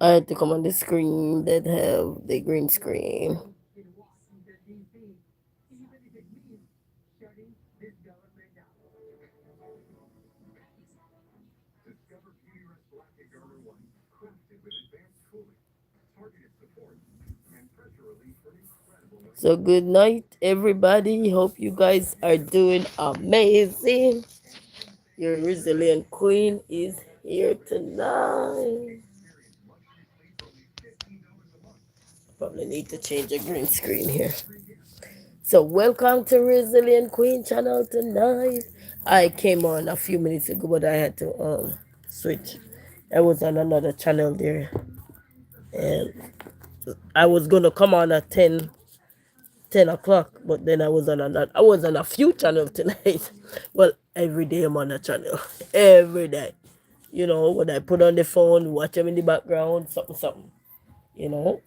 I had to come on the screen that have the green screen. So good night, everybody. Hope you guys are doing amazing. Your resilient queen is here tonight. Probably need to change the green screen here. So welcome to Resilient Queen channel tonight. I came on a few minutes ago, but I had to switch. I was on another channel there, and I was gonna come on at 10 o'clock, but then I was on a few channels tonight. Well, every day I'm on a channel. Every day. You know, when I put on the phone, watch them in the background, something, something. You know?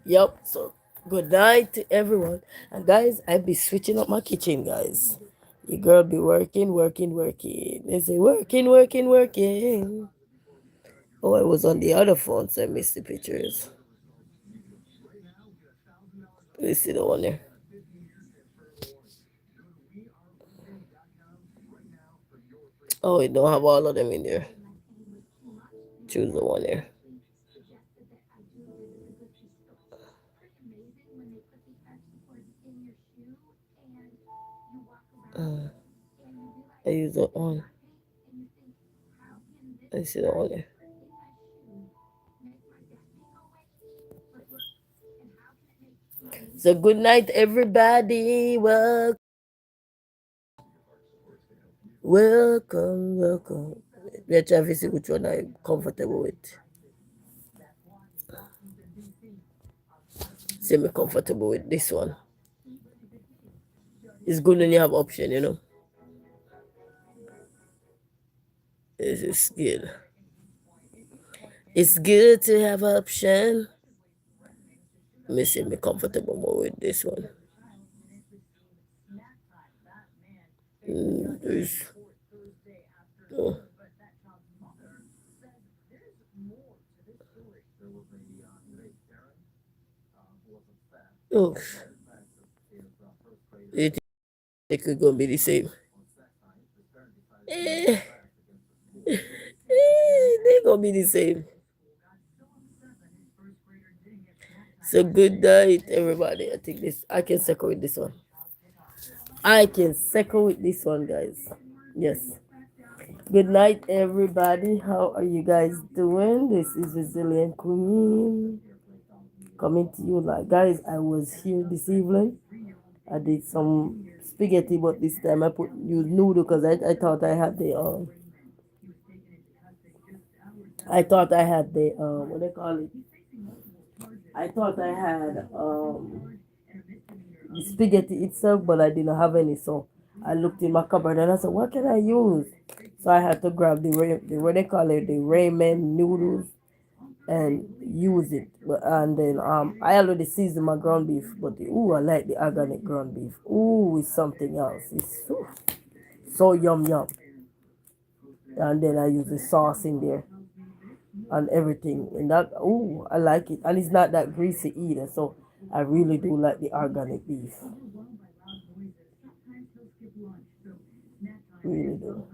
Yep. So good night to everyone. And guys, I be switching up my kitchen, guys. Your girl be working, working, working. They say working, working, working. Oh, I was on the other phone, so I missed the pictures. You see the one there. Oh, it don't have all of them in there. Choose the one there. I use the one. I see the one there. So good night, everybody. Welcome, welcome. Let's have to see which one I'm comfortable with. Semi comfortable with this one. It's good when you have option, you know. This is good. It's good to have option. Let me see me comfortable more with this one. There's, oh. Oh, you think they could go be the same? Eh, they gonna be the same. So good night, everybody. I think I can second with this one. I can second with this one, guys. Yes. Good night, everybody. How are you guys doing? This is Resilient Queen coming to you. Like, guys, I was here this evening. I did some spaghetti, but this time I put used noodle because I thought I had the what they call it. I thought I had the spaghetti itself, but I didn't have any. So I looked in my cupboard and I said, what can I use? So I had to grab the what they call it, the ramen noodles and use it. And then I already seasoned my ground beef, but I like the organic ground beef. Ooh, it's something else. It's so yum yum. And then I use the sauce in there and everything. And that I like it. And it's not that greasy either. So I really do like the organic beef. Really do.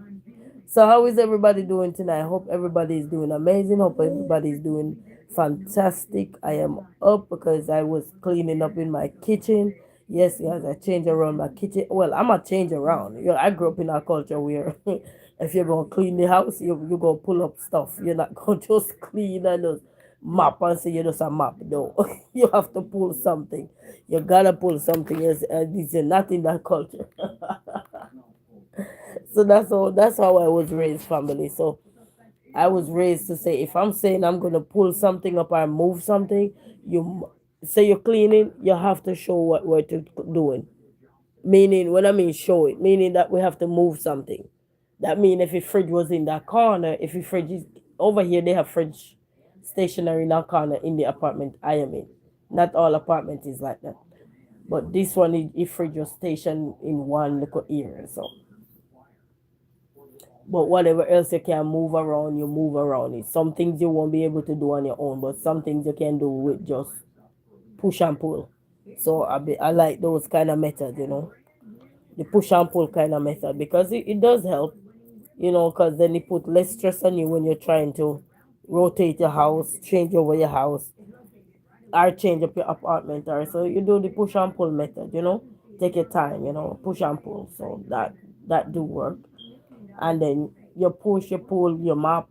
So how is everybody doing tonight? Hope everybody is doing amazing. Hope everybody is doing fantastic. I am up because I was cleaning up in my kitchen. Yes, guys, I change around my kitchen. Well, I'm a change around. I grew up in a culture where if you're gonna clean the house, you gonna pull up stuff. You're not gonna just clean and just mop and say you're just a mop. No, you have to pull something. You gotta pull something else, and this is not in that culture. So that's how I was raised, family. So I was raised to say if I'm saying I'm gonna pull something up or move something, you say you're cleaning, you have to show what we're doing. Meaning, when I mean show it, meaning that we have to move something. That mean if a fridge was in that corner, if a fridge is over here, they have fridge stationary in that corner in the apartment I am in. Not all apartment is like that, but this one, fridge was stationed in one little area. So But whatever else you can move around, you move around it. Some things you won't be able to do on your own, but some things you can do with just push and pull. So I like those kind of methods, the push and pull kind of method, because it does help, because then it put less stress on you when you're trying to rotate your house, change over your house, or change up your apartment, or so you do the push and pull method, take your time, push and pull. So that do work. And then you push, you pull, you map,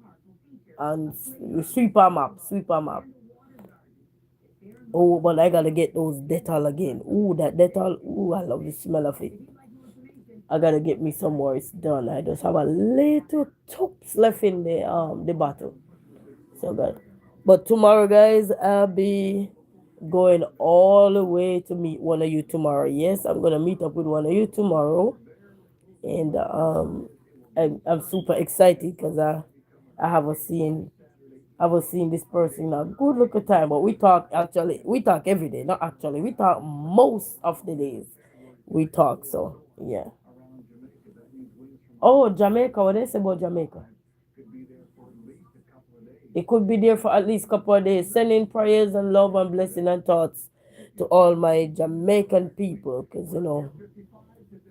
and you sweep a map. Oh, but I gotta get those Dettol again. Ooh, that Dettol. Ooh, I love the smell of it. I gotta get me some more. It's done. I just have a little tops left in the bottle. So good. But tomorrow, guys, I'll be going all the way to meet one of you tomorrow. Yes, I'm gonna meet up with one of you tomorrow, and I'm super excited because I haven't seen this person in a good look of time. But we talk every day. Not actually, we talk most of the days. We talk. So yeah. Oh, Jamaica. What they say about Jamaica? It could be there for at least a couple of days, sending prayers and love and blessing and thoughts to all my Jamaican people, because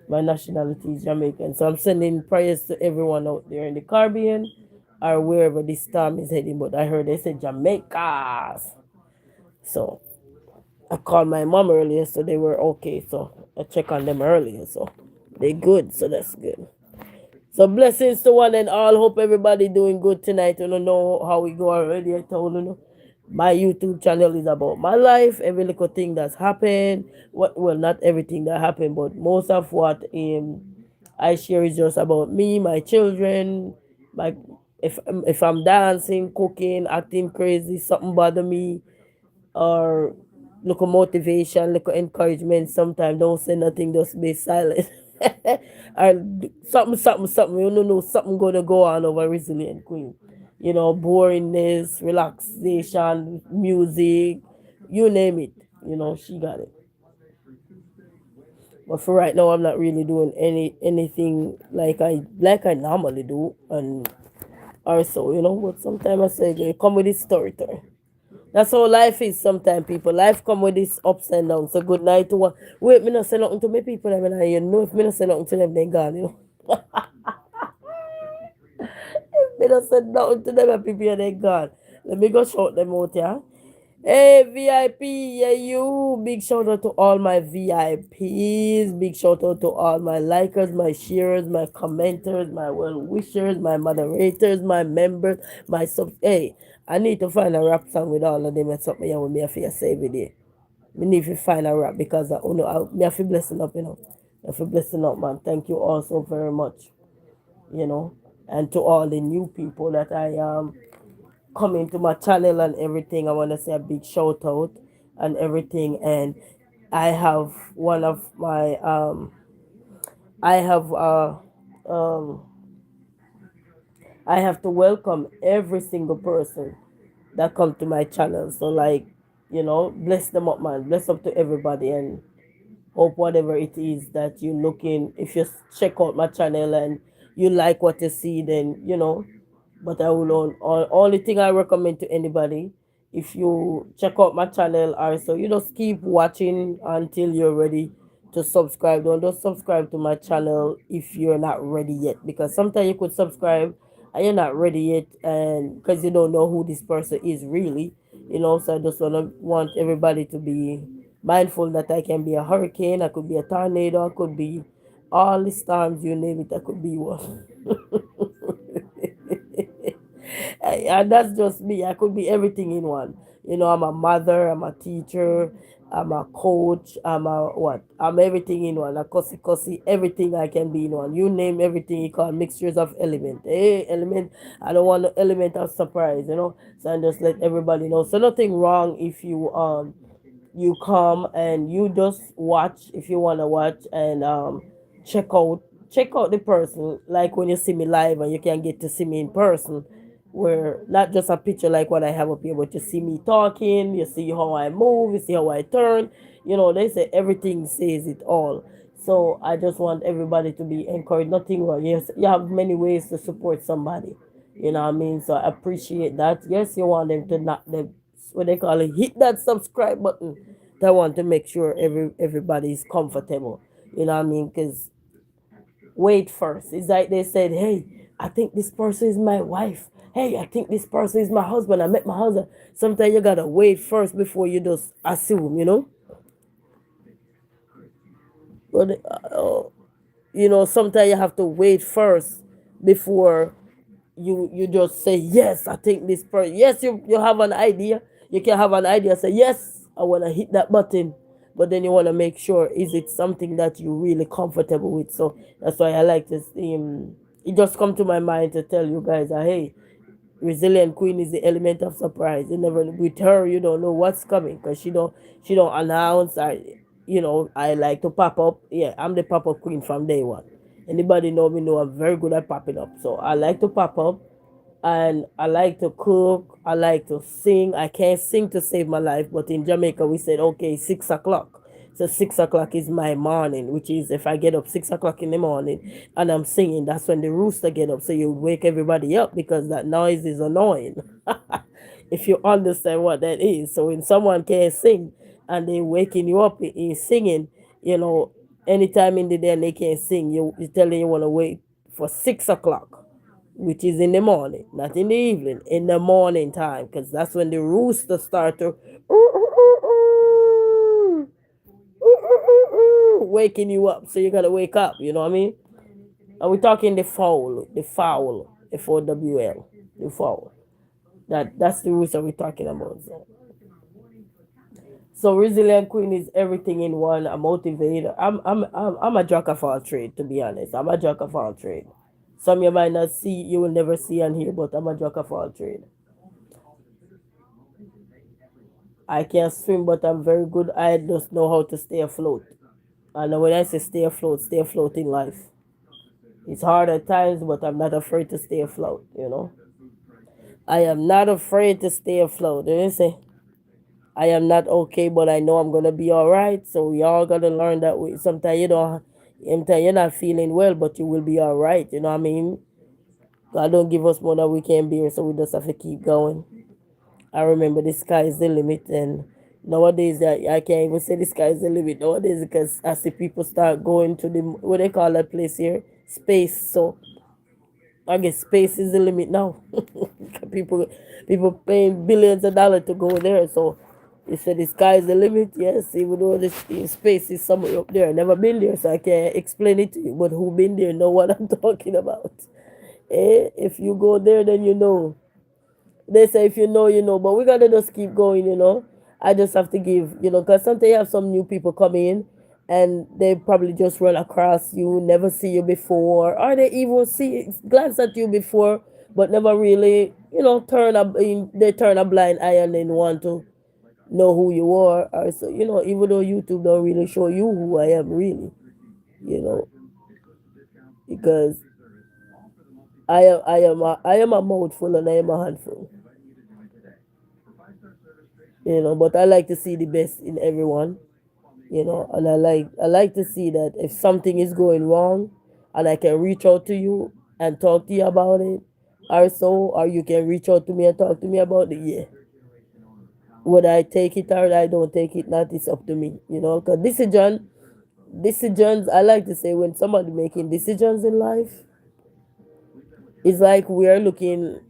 my nationality is Jamaican. So I'm sending prayers to everyone out there in the Caribbean or wherever this storm is heading. But I heard they said Jamaica. So I called my mom earlier, so they were okay. So I checked on them earlier, so they good. So that's good. So blessings to one and all. Hope everybody doing good tonight. I don't know how we go already. I told you. My YouTube channel is about my life, every little thing that's happened. Well, not everything that happened, but most of what I share is just about me, my children, my if I'm dancing, cooking, acting crazy, something bother me, or look motivation, look encouragement. Sometimes don't say nothing, just be silent. Or something. You don't know something gonna go on over Resilient Queen. Boringness, relaxation, music, you name it. She got it. But for right now, I'm not really doing anything like I normally do, and also, But sometimes I say, come with this story time. That's how life is sometimes, people. Life come with this ups and downs. So good night to one. Wait, me not say nothing to my people. I mean, if me not say nothing to them, they gone. If me not say nothing to them, my people, they gone. Let me go shout them out, yeah. Hey, VIP, yeah, you. Big shout out to all my VIPs. Big shout out to all my likers, my sharers, my commenters, my well wishers, my moderators, my members, my sub. Hey, I need to find a rap song with all of them and something with me. I feel say every day. Me need to find a rap because me have to blessing up. I have to blessing up, man. Thank you all so very much, you know, and to all the new people that I coming to my channel and everything. I want to say a big shout out and everything. And I have one of my I have um I have to welcome every single person that come to my channel. So like, bless them up, man. Bless up to everybody, and hope whatever it is that you're looking, if you check out my channel and you like what you see, then but I will only thing I recommend to anybody, if you check out my channel also, you just keep watching until you're ready to subscribe. Don't just subscribe to my channel if you're not ready yet, because sometimes you could subscribe and you're not ready yet, and because you don't know who this person is really. So I just want everybody to be mindful that I can be a hurricane, I could be a tornado, I could be all the storms, you name it, I could be one. And that's just me. I could be everything in one. I'm a mother, I'm a teacher, I'm a coach, I'm a what? I'm everything in one. A cussy, everything I can be in one. You name everything you call mixtures of element. Hey, element, I don't want the element of surprise. So I just let everybody know. So nothing wrong if you come and you just watch if you want to watch, and check out check out the person, like when you see me live and you can get to see me in person, where not just a picture like what I have up here, but you see me talking, you see how I move, you see how I turn. They say everything says it all. So I just want everybody to be encouraged. Nothing wrong. Yes, you have many ways to support somebody. You know what I mean? So I appreciate that. Yes, you want them to not the what they call it, hit that subscribe button. They want to make sure everybody is comfortable. You know what I mean? Because wait first. It's like they said, hey, I think this person is my wife. Hey, I think this person is my husband. I met my husband. Sometimes you gotta wait first before you just assume, you know? But sometimes you have to wait first before you just say yes. I think this person. Yes, you have an idea. You can have an idea. Say yes, I want to hit that button, but then you want to make sure is it something that you really comfortable with. So that's why I like this. It just come to my mind to tell you guys that hey, resilient queen is the element of surprise. You never with her, you don't know what's coming because she don't announce. I like to pop up. Yeah, I'm the pop up queen from day one. Anybody know me know I'm very good at popping up. So I like to pop up and I like to cook. I like to sing. I can't sing to save my life, but in Jamaica we said okay, 6 o'clock. So 6 o'clock is my morning, which is if I get up 6 o'clock in the morning and I'm singing, that's when the rooster get up. So you wake everybody up because that noise is annoying. If you understand what that is. So when someone can't sing and they waking you up in singing, you know, anytime in the day and they can't sing, you tell them you want to wait for 6 o'clock, which is in the morning, not in the evening, in the morning time, because that's when the rooster start to waking you up. So you gotta wake up. You know what I mean? Are we talking the fowl, FOWL, the fowl? That's the rooster we're talking about. So resilient queen is everything in one. A motivator. I'm a jack of all trade. To be honest, I'm a jack of all trade. Some you might not see, you will never see and hear, but I'm a jack of all trade. I can't swim, but I'm very good. I just know how to stay afloat. And when I say stay afloat in life. It's hard at times, but I'm not afraid to stay afloat. I am not afraid to stay afloat. You say I am not okay, but I know I'm gonna be all right. So we all gotta learn that way. Sometimes you're not feeling well, but you will be all right. You know what I mean? God don't give us more than we can bear, so we just have to keep going. I remember the sky is the limit, and nowadays I can't even say the sky is the limit nowadays because I see people start going to the what they call that place here, space. So I guess space is the limit now. people people paying billions of dollars to go there. So you said the sky is the limit. Yes, even though the space is somewhere up there. I never been there, so I can't explain it to you. But who been there know what I'm talking about. If you go there, then you know. They say if you know, you know. But we gotta just keep going. I just have to give, because sometimes you have some new people come in and they probably just run across you, never see you before, or they even glance at you before, but never really, they turn a blind eye and then want to know who you are. Or so, even though YouTube don't really show you who I am really, you know, because I am a mouthful and I am a handful. But I like to see the best in everyone, and I like to see that if something is going wrong and I can reach out to you and talk to you about it, or you can reach out to me and talk to me about it. Yeah, whether I take it or I don't take it, not it's up to me, because decisions, I like to say when somebody making decisions in life, it's like we're looking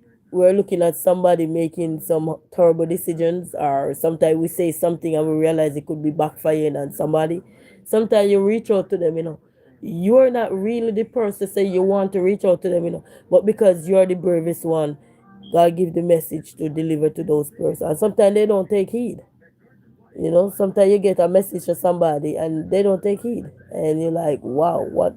at somebody making some terrible decisions, or sometimes we say something and we realize it could be backfiring on somebody. Sometimes you reach out to them. You're not really the person to say you want to reach out to them, but because you're the bravest one, God give the message to deliver to those persons. And sometimes they don't take heed. Sometimes you get a message to somebody and they don't take heed. And you're like, wow, what?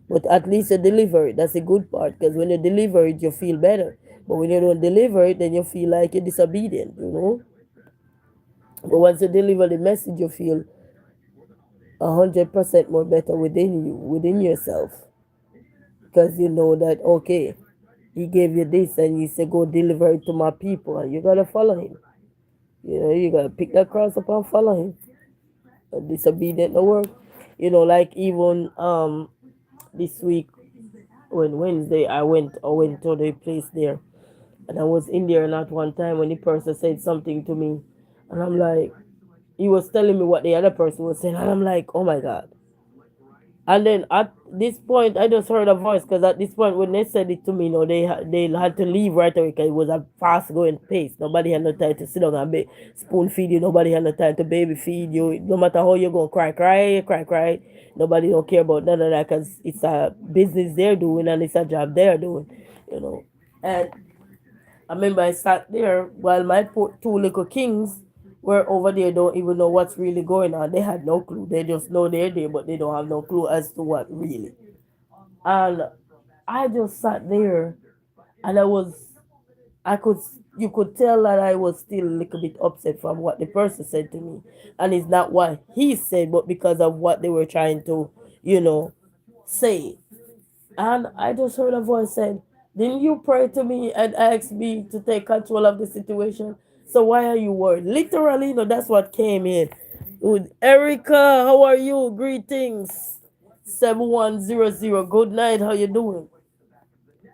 But at least you deliver it. That's a good part because when you deliver it, you feel better. But when you don't deliver it, then you feel like you're disobedient. But once you deliver the message, you feel 100% more better within you, within yourself. Because you know that, okay, he gave you this and you say, go deliver it to my people. And you got to follow him. You got to pick that cross up and follow him. Disobedient no work. Like even this week when Wednesday I went to the place there, and I was in there not one time when the person said something to me, and I'm like, he was telling me what the other person was saying, and I'm like, oh my god. And then at this point, I just heard a voice because at this point, when they said it to me, they had to leave right away because it was a fast going pace. Nobody had no time to sit down and spoon feed you. Nobody had no time to baby feed you. No matter how you're going to cry. Nobody don't care about none of that because it's a business they're doing and it's a job they're doing, you know. And I remember I sat there while my two little kings were over there, don't even know what's really going on. They had no clue. They just know they're there, but they don't have no clue as to what really. And I just sat there and I could, you could tell that I was still a little bit upset from what the person said to me. And it's not what he said, but because of what they were trying to, you know, say. And I just heard a voice said, didn't you pray to me and ask me to take control of the situation? So why are you worried? Literally, that's what came in. With Erica, how are you? Greetings. 7100. Good night. How you doing?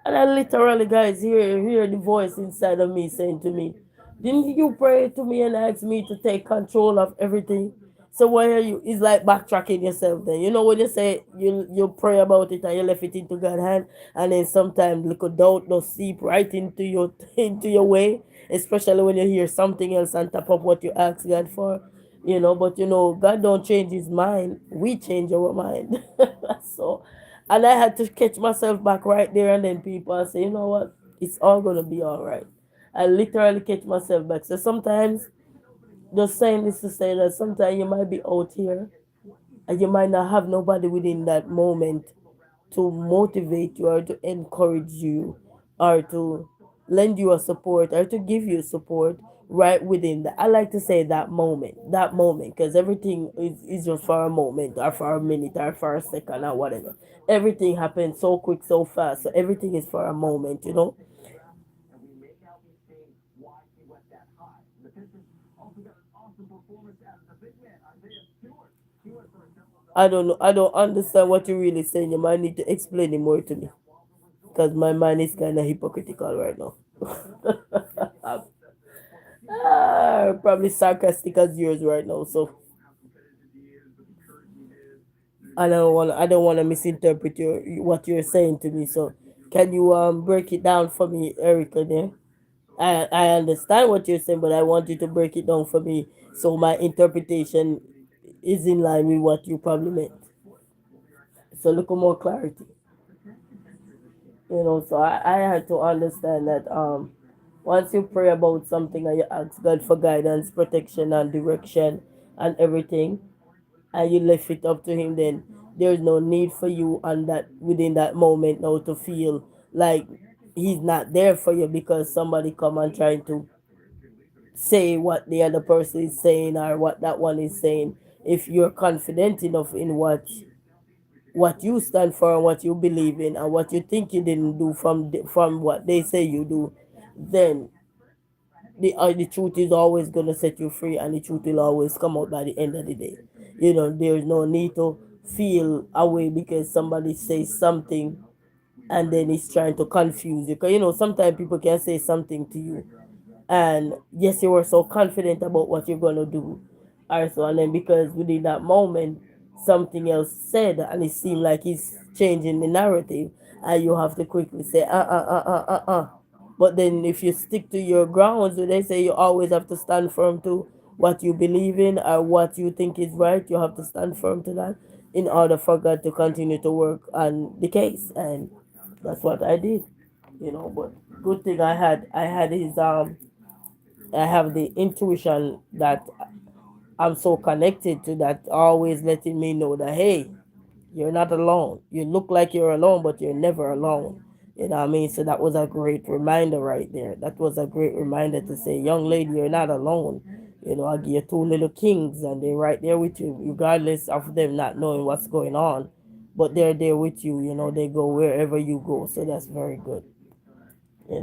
And I literally, guys, hear the voice inside of me saying to me, didn't you pray to me and ask me to take control of everything? So why are you? It's like backtracking yourself. Then when you say you pray about it and you left it into God's hand, and then sometimes little doubt does seep right into your into your way, especially when you hear something else on top of what you ask God for. But God don't change His mind. We change our mind. So, and I had to catch myself back right there and then people and say, you know what? It's all gonna be all right. I literally catch myself back. So sometimes, just saying this to say that sometimes you might be out here and you might not have nobody within that moment to motivate you or to encourage you or to lend you a support or to give you support right within that. I like to say that moment, because everything is just for a moment or for a minute or for a second or whatever. Everything happens so quick, so fast. So everything is for a moment. I don't know. I don't understand what you're really saying. You might need to explain it more to me because my mind is kind of hypocritical right now. Probably sarcastic as yours right now. So I don't want to misinterpret what you're saying to me. So can you break it down for me, Erica? There, I understand what you're saying, but I want you to break it down for me so my interpretation is in line with what you probably meant. So look for more clarity. So I had to understand that once you pray about something and you ask God for guidance, protection and direction and everything, and you left it up to Him, then there's no need for you on that within that moment now to feel like He's not there for you because somebody come and trying to say what the other person is saying or what that one is saying. If you're confident enough in what you stand for and what you believe in and what you think you didn't do from what they say you do, then the truth is always gonna set you free, and the truth will always come out by the end of the day. There's no need to feel away because somebody says something and then it's trying to confuse you. Because sometimes people can say something to you and yes, you were so confident about what you're gonna do also, and then because within that moment something else said and it seemed like it's changing the narrative, and you have to quickly say but then if you stick to your grounds, they say you always have to stand firm to what you believe in or what you think is right. You have to stand firm to that in order for God to continue to work on the case, and that's what I did. But good thing I had his I have the intuition that I'm so connected to, that always letting me know that hey, you're not alone. You look like you're alone, but you're never alone. You know what I mean? So that was a great reminder right there. That was a great reminder to say, young lady, you're not alone. I give you two little kings and they're right there with you, regardless of them not knowing what's going on. But they're there with you, they go wherever you go. So that's very good. It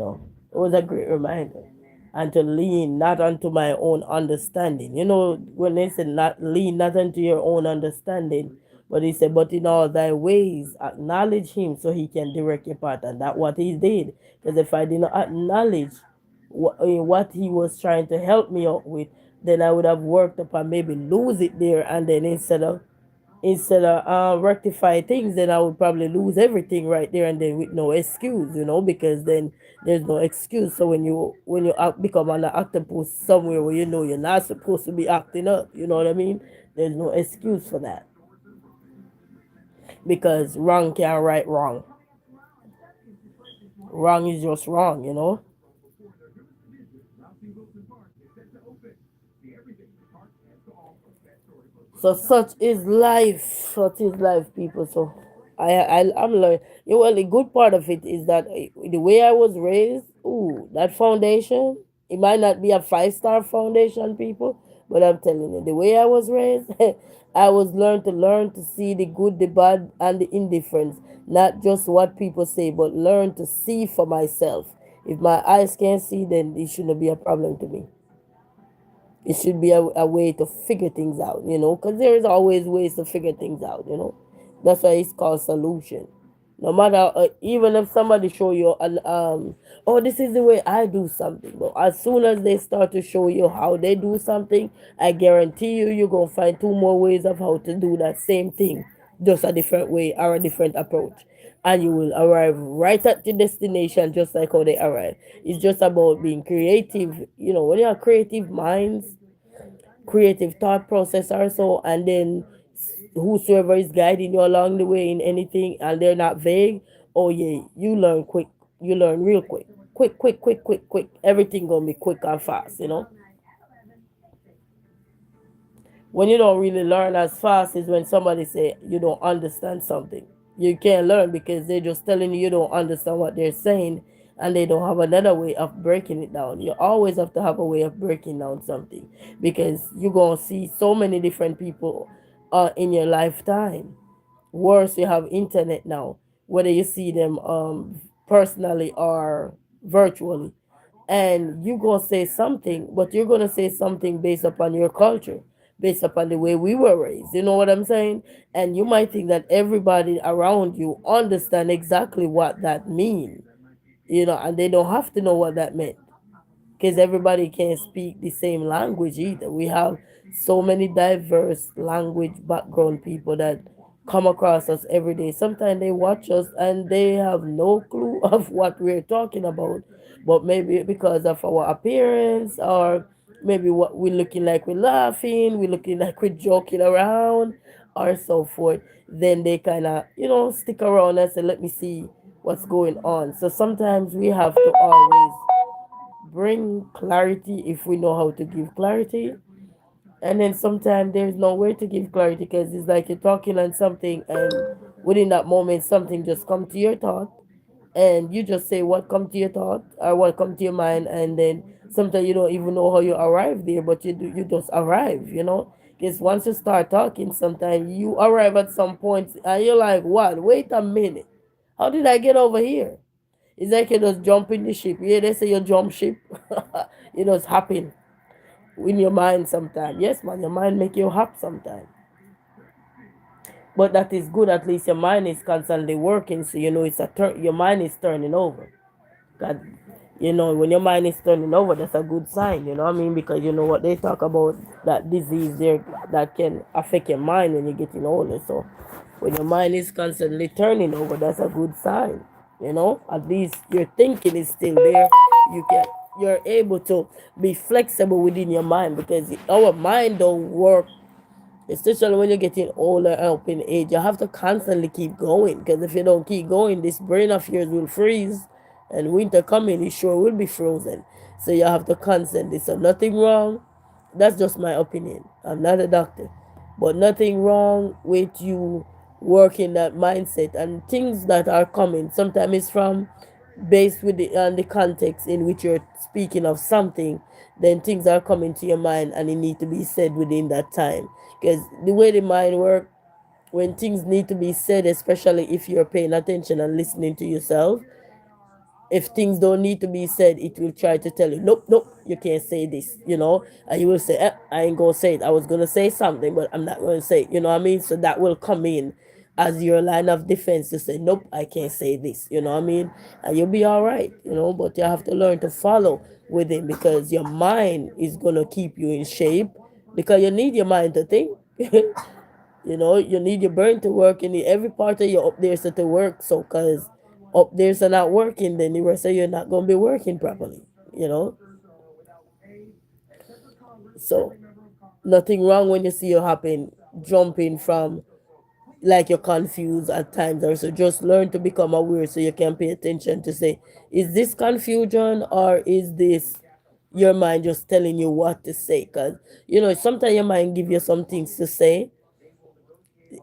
was a great reminder. And to lean not unto my own understanding. When they said not lean not unto your own understanding, But he said, but in all thy ways, acknowledge him so he can direct your path. And that's what he did. Because if I did not acknowledge what he was trying to help me out with, then I would have worked up and maybe lose it there. And then instead of rectify things, then I would probably lose everything right there and then with no excuse, because then there's no excuse. So when you become an octopus somewhere where you're not supposed to be acting up, you know what I mean? There's no excuse for that because wrong can't right wrong. Wrong is just wrong. So such is life. Such is life, people. So I'm learning. Well, the good part of it is that the way I was raised, ooh, that foundation. It might not be a 5-star foundation, people, but I'm telling you, the way I was raised, I was learn to see the good, the bad, and the indifference. Not just what people say, but learn to see for myself. If my eyes can't see, then it shouldn't be a problem to me. It should be a way to figure things out, because there is always ways to figure things out. That's why it's called solution. No matter, even if somebody show you oh, this is the way I do something, but as soon as they start to show you how they do something, I guarantee you're gonna find two more ways of how to do that same thing, just a different way or a different approach, and you will arrive right at the destination just like how they arrive. It's just about being creative. When you have creative minds, creative thought process also, and then whosoever is guiding you along the way in anything and they're not vague, oh yeah, you learn quick. You learn real quick. Quick, quick, quick, quick, quick. Everything gonna be quick and fast. When you don't really learn as fast is when somebody say you don't understand something. You can't learn because they're just telling you don't understand what they're saying, and they don't have another way of breaking it down. You always have to have a way of breaking down something because you're going to see so many different people in your lifetime. Worse, you have internet now, whether you see them personally or virtually, and you gonna say something, but you're gonna say something based upon your culture, based upon the way we were raised. You know what I'm saying? And you might think that everybody around you understand exactly what that means, and they don't have to know what that meant because everybody can't speak the same language either. We have so many diverse language background people that come across us every day. Sometimes they watch us and they have no clue of what we're talking about, but maybe because of our appearance or maybe what we're looking like, we're laughing, we're looking like we're joking around or so forth, then they kind of stick around and say, let me see what's going on. So sometimes we have to always bring clarity if we know how to give clarity. And then sometimes there's no way to give clarity because it's like you're talking on something and within that moment something just come to your thought and you just say what come to your thought or what come to your mind, and then sometimes you don't even know how you arrive there, but you just arrive. Because once you start talking, sometimes you arrive at some point and you're like, what, wait a minute, how did I get over here? It's like you just jump in the ship. Yeah, they say you jump ship. You just happen in your mind sometimes. Yes, man, your mind make you hop sometimes. But that is good. At least your mind is constantly working, so your mind is turning over. God, when your mind is turning over, that's a good sign. You know what I mean? Because you know what they talk about, that disease there that can affect your mind when you're getting older. So when your mind is constantly turning over, that's a good sign. At least your thinking is still there. You're able to be flexible within your mind because our mind don't work, especially when you're getting older and up in age. You have to constantly keep going because if you don't keep going, this brain of yours will freeze, and winter coming, it sure will be frozen. So you have to constantly. So nothing wrong. That's just my opinion. I'm not a doctor, but nothing wrong with you working that mindset and things that are coming. Sometimes it's from based with the context in which you're speaking of something, then things are coming to your mind and it need to be said within that time. Because the way the mind works, when things need to be said, especially if you're paying attention and listening to yourself, If things don't need to be said, it will try to tell you, nope, nope, you can't say this, and you will say, I ain't gonna say it. I was gonna say something, but I'm not gonna say it. You know what I mean? So that will come in as your line of defense to say, nope, I can't say this. You know what I mean? And you'll be all right. But you have to learn to follow with it, because your mind is gonna keep you in shape, because you need your mind to think. You need your brain to work, and every part of your up there set to work. So, cause up there's are not working, then the rest of you're not gonna be working properly. You know, so nothing wrong when you see you happen jumping from, like, you're confused at times, or so just learn to become aware so you can pay attention to say, is this confusion, or is this your mind just telling you what to say? Because sometimes your mind give you some things to say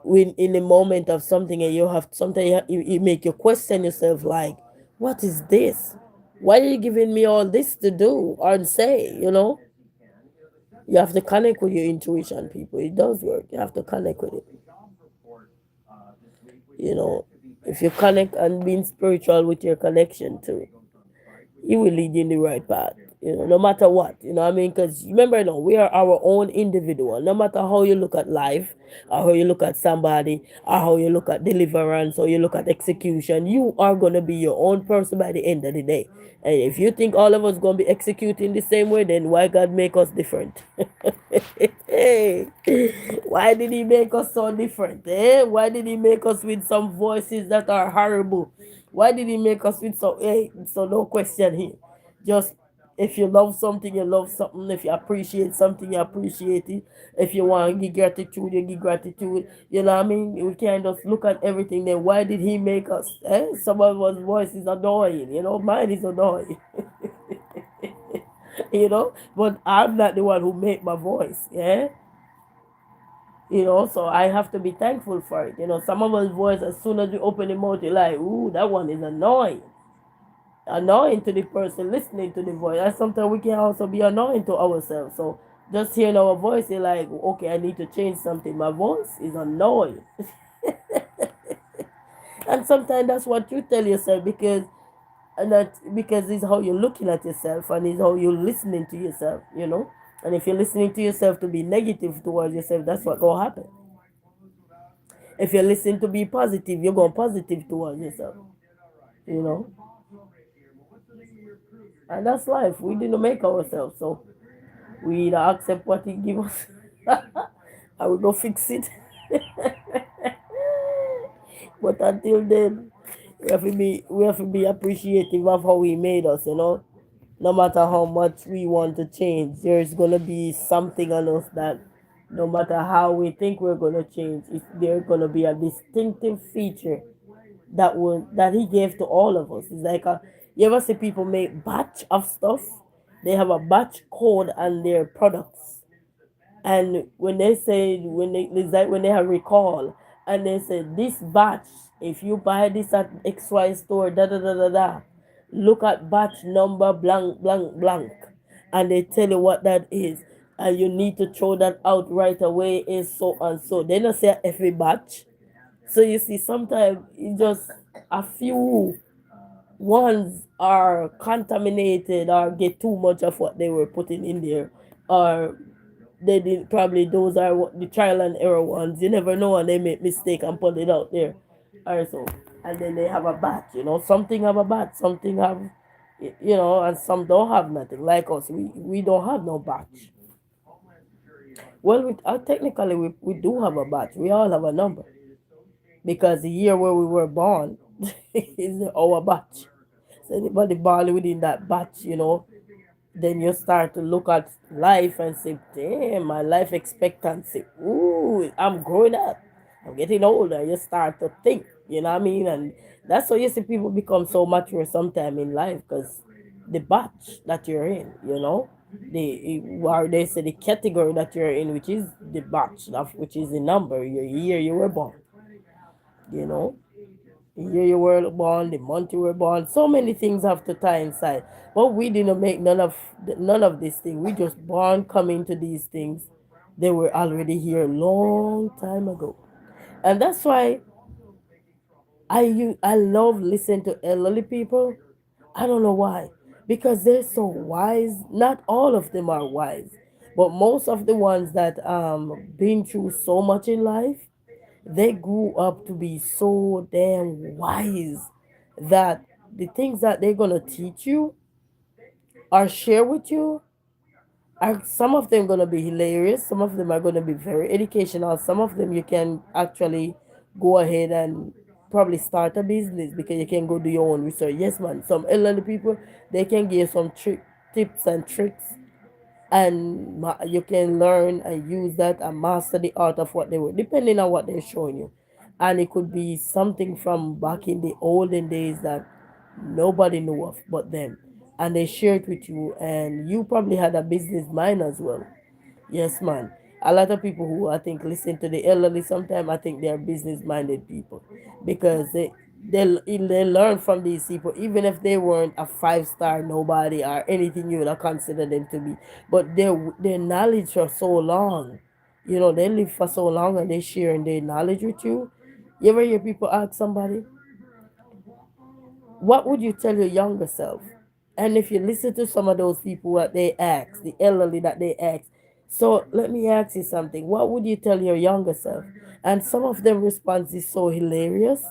when in the moment of something, and you have sometimes you make you question yourself, like, what is this? Why are you giving me all this to do or say? You have to connect with your intuition, people. It does work. You have to connect with it. you know if you connect and being spiritual with your connection to, he will lead you in the right path, no matter what, what I mean? Because remember, now, we are our own individual. No matter how you look at life, or how you look at somebody, or how you look at deliverance, or you look at execution, you are going to be your own person by the end of the day. And if you think all of us going to be executing the same way, then why God make us different? Hey, why did he make us so different? Why did he make us with some voices that are horrible? Why did he make us with so, hey, so no question here. Just, if you love something, you love something. If you appreciate something, you appreciate it. If you want to give gratitude, you give gratitude. You know what I mean? We can't just look at everything. Then why did he make us? Some of us voice is annoying. Mine is annoying. But I'm not the one who made my voice. Yeah. So I have to be thankful for it. Some of us voice, as soon as you open the mouth, you're like, ooh, that one is annoying to the person listening to the voice. And sometimes we can also be annoying to ourselves. So just hearing our voice, you're like, okay, I need to change something. My voice is annoying. And sometimes that's what you tell yourself, because it's how you're looking at yourself, and it's how you're listening to yourself. And if you're listening to yourself to be negative towards yourself, that's what gonna happen. If you're listening to be positive, you're going positive towards yourself. You know, and that's life. We didn't make ourselves, so we either accept what he give us, and we go fix it. But until then, we have to be appreciative of how he made us. No matter how much we want to change, there's gonna be something on us that, no matter how we think we're gonna change, there's gonna be a distinctive feature that he gave to all of us. It's like you ever see people make batch of stuff? They have a batch code on their products, and it's like when they have recall, and they say, this batch, if you buy this at XY store, da da da da da, look at batch number blank blank blank, and they tell you what that is, and you need to throw that out right away, is so and so. They don't say every batch. So you see, sometimes it's just a few ones are contaminated, or get too much of what they were putting in there, or they did probably, those are the trial and error ones. You never know, and they make mistake and put it out there. Or so, and then they have a batch. Something have a batch, something have, and some don't have nothing. Like us, we don't have no batch. Well, technically we do have a batch. We all have a number, because the year where we were born is our batch. So anybody born within that batch, then you start to look at life and say, damn, my life expectancy. Ooh, I'm growing up. I'm getting older. You start to think, you know what I mean? And that's why you see people become so mature sometime in life, because the batch that you're in, they say the category that you're in, which is the batch, which is the number, your year you were born, you know the year you were born, the month you were born. So many things have to tie inside. But we didn't make none of these things. We just born coming to these things. They were already here long time ago. And that's why I love listening to elderly people. I don't know why. Because they're so wise. Not all of them are wise, but most of the ones that been through so much in life, they grew up to be so damn wise that the things that they're gonna teach you or share with you are, some of them gonna be hilarious, some of them are gonna be very educational, some of them you can actually go ahead and probably start a business because you can go do your own research. Yes, man. Some elderly people, they can give some tips and tricks, and you can learn and use that and master the art of what they were, depending on what they're showing you. And it could be something from back in the olden days that nobody knew of but them, and they share it with you, and you probably had a business mind as well. Yes, man. A lot of people who I think listen to the elderly sometimes, I think they are business minded people because they learn from these people, even if they weren't a 5 star nobody or anything you would have considered them to be. But their knowledge for so long, they live for so long and they sharing their knowledge with you. You ever hear people ask somebody, what would you tell your younger self? And if you listen to some of those people, what they ask, the elderly that they ask, so let me ask you something. What would you tell your younger self? And some of them response is so hilarious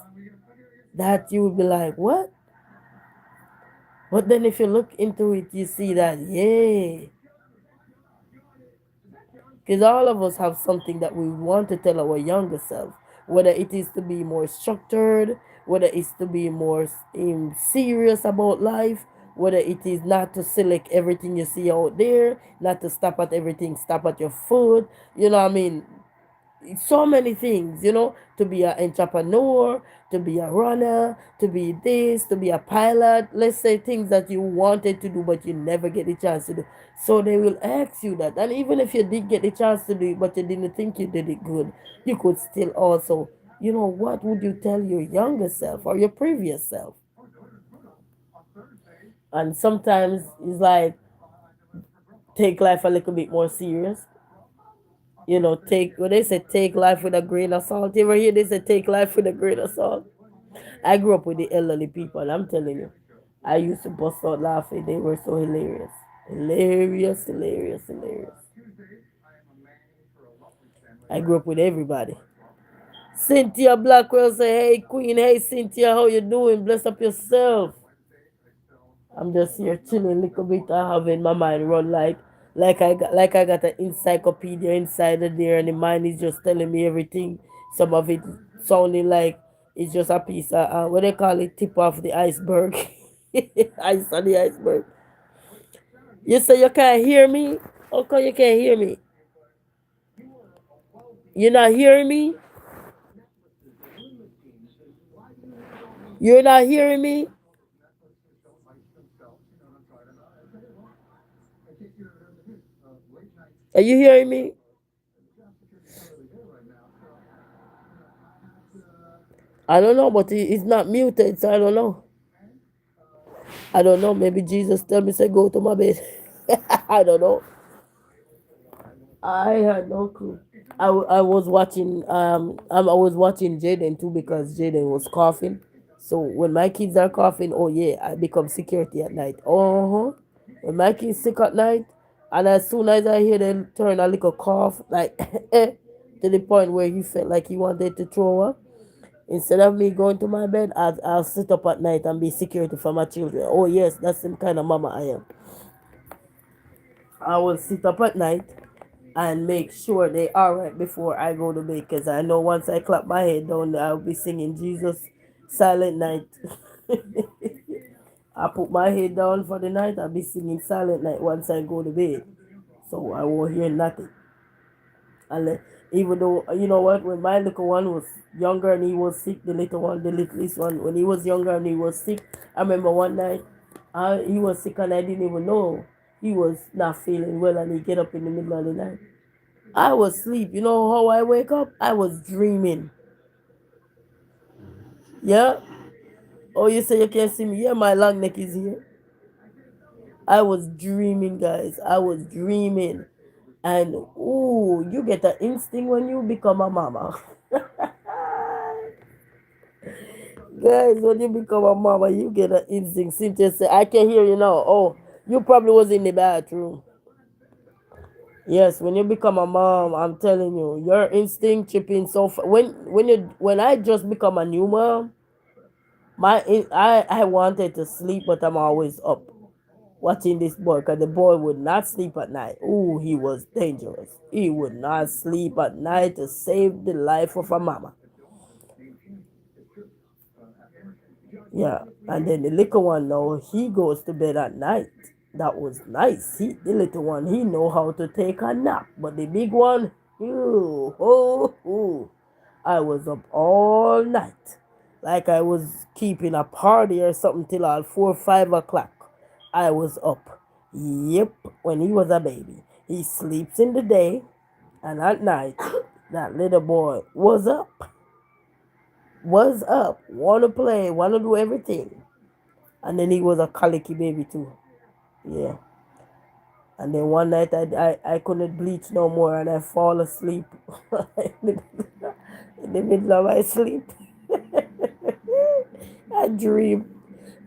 that you would be like, what? But then if you look into it, you see that, yay. Because all of us have something that we want to tell our younger self, whether it is to be more structured, whether it's to be more serious about life, whether it is not to select everything you see out there, not to stop at everything, stop at your food. You know what I mean? So many things, to be an entrepreneur, to be a runner, to be this, to be a pilot. Let's say things that you wanted to do, but you never get the chance to do. So they will ask you that. And even if you did get the chance to do it, but you didn't think you did it good, you could still also, what would you tell your younger self or your previous self? And sometimes it's like, take life a little bit more serious. Take when they say take life with a grain of salt. You ever hear they say take life with a grain of salt? I grew up with the elderly people, and I'm telling you, I used to bust out laughing. They were so hilarious. Hilarious, hilarious, hilarious. I grew up with everybody. Cynthia Blackwell say, hey Queen, hey Cynthia, how you doing? Bless up yourself. I'm just here chilling a little bit and having my mind run like I got an encyclopedia inside of there, and the mind is just telling me everything. Some of it sounding like it's just a piece of what they call it, tip of the iceberg. Ice on the iceberg. You say you can't hear me? How come you can't hear me? You're not hearing me? You're not hearing me? Are you hearing me? I don't know, but it's not muted, so I don't know. I don't know. Maybe Jesus tell me say go to my bed. I don't know. I had no clue. I was watching I was watching Jaden too because Jaden was coughing. So when my kids are coughing, oh yeah, I become security at night. Uh-huh. When my kids sick at night, and as soon as I hear them turn a little cough, like to the point where he felt like he wanted to throw up, instead of me going to my bed, I'll sit up at night and be security for my children. Oh yes, that's the kind of mama I am. I will sit up at night and make sure they are right before I go to bed, because I know once I clap my head down, I'll be singing Jesus Silent Night. I put my head down for the night, I'll be singing Silent Night once I go to bed. So I won't hear nothing. And even though, you know what, when my little one was younger and he was sick, the little one, the littlest one, when he was younger and he was sick, I remember one night, he was sick and I didn't even know he was not feeling well, and he get up in the middle of the night. I was asleep. You know how I wake up? I was dreaming. Yeah? Oh, you say you can't see me? Yeah, my long neck is here. I was dreaming, guys. I was dreaming. And, ooh, you get an instinct when you become a mama. Guys, when you become a mama, you get an instinct. Cynthia say, I can hear you now. Oh, you probably was in the bathroom. Yes, when you become a mom, I'm telling you, your instinct chipping so when I just become a new mom, I wanted to sleep, but I'm always up watching this boy because the boy would not sleep at night. Ooh, he was dangerous. He would not sleep at night to save the life of a mama. Yeah, and then the little one now he goes to bed at night. That was nice. The little one, he know how to take a nap, but the big one, I was up all night, like I was keeping a party or something till all 4 or 5 o'clock. I was up. Yep, when he was a baby, he sleeps in the day, and at night, that little boy was up, wanna play, wanna do everything. And then he was a colicky baby too. Yeah. And then one night I couldn't bleach no more and I fall asleep in the middle of my sleep. I dream.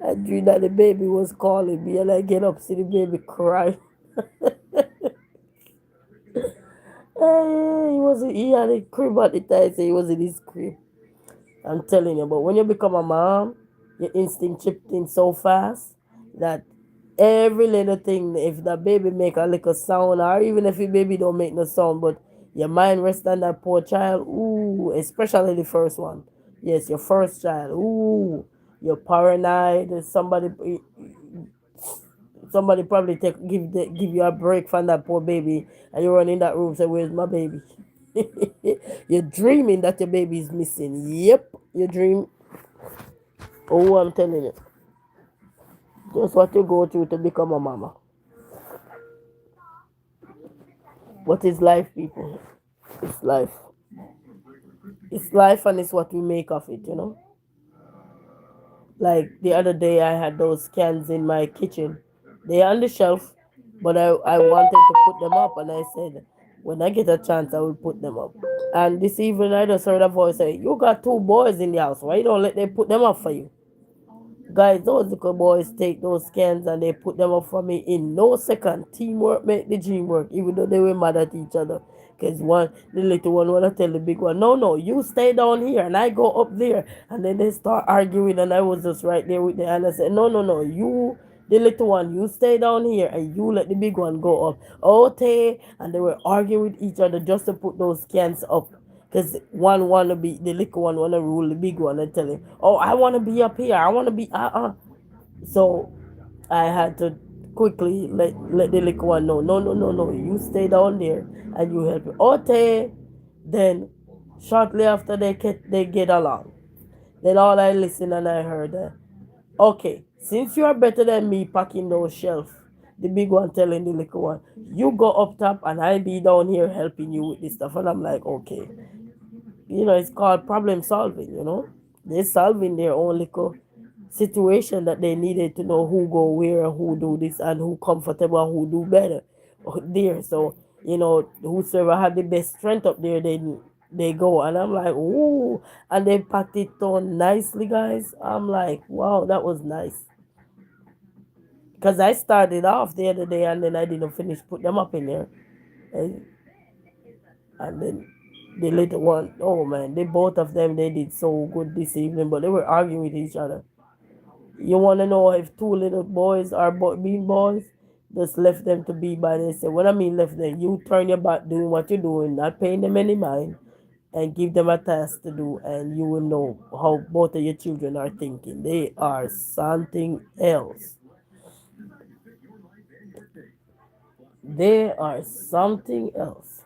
I dream that the baby was calling me and I get up, see the baby cry. He had a crib at the time, so he was in his crib. I'm telling you, but when you become a mom, your instinct chipped in so fast that every little thing, if the baby make a little sound, or even if the baby don't make no sound, but your mind rests on that poor child, ooh, especially the first one. Yes, your first child, ooh, you're paranoid. Somebody probably give you a break from that poor baby, and you run in that room say, "Where's my baby?" You're dreaming that your baby is missing. Yep, you dream. Oh, I'm telling you, just what you go through to become a mama. What is life, people? It's life. It's life, and it's what we make of it. Like the other day, I had those cans in my kitchen. They are on the shelf, but I wanted to put them up, and I said, when I get a chance, I will put them up. And this evening, I just heard a voice say, "You got two boys in the house. Why you don't let them put them up for you?" Guys, those little boys take those cans and they put them up for me in no second. Teamwork make the dream work, even though they were mad at each other. Because the little one wanna tell the big one, no, no, you stay down here and I go up there. And then they start arguing and I was just right there with them. And I said, no, no, no, the little one, you stay down here and you let the big one go up. Okay. And they were arguing with each other just to put those cans up. Because one wanna be the little one wanna rule the big one and tell him, "Oh, I wanna be up here. I wanna be So I had to quickly let the little one know, no, no, no, no. You stay down there and you help me. Okay. Then shortly after they get along. Then all I listened and I heard, okay, since you are better than me packing those shelves, the big one telling the little one, you go up top and I'll be down here helping you with this stuff. And I'm like, okay. It's called problem solving. They're solving their own little situation that they needed to know who go where, who do this, and who comfortable and who do better there. So, whosoever had the best strength up there, they go. And I'm like, ooh, and they packed it on nicely, guys. I'm like, wow, that was nice. Because I started off the other day and then I didn't finish put them up in there. And, and then the little one, oh man, they both of them they did so good this evening, but they were arguing with each other. You want to know if two little boys are being boys? Just left them to be by themselves. What I mean left them, you turn your back doing what you're doing, not paying them any mind, and give them a task to do, and you will know how both of your children are thinking. They are something else. They are something else.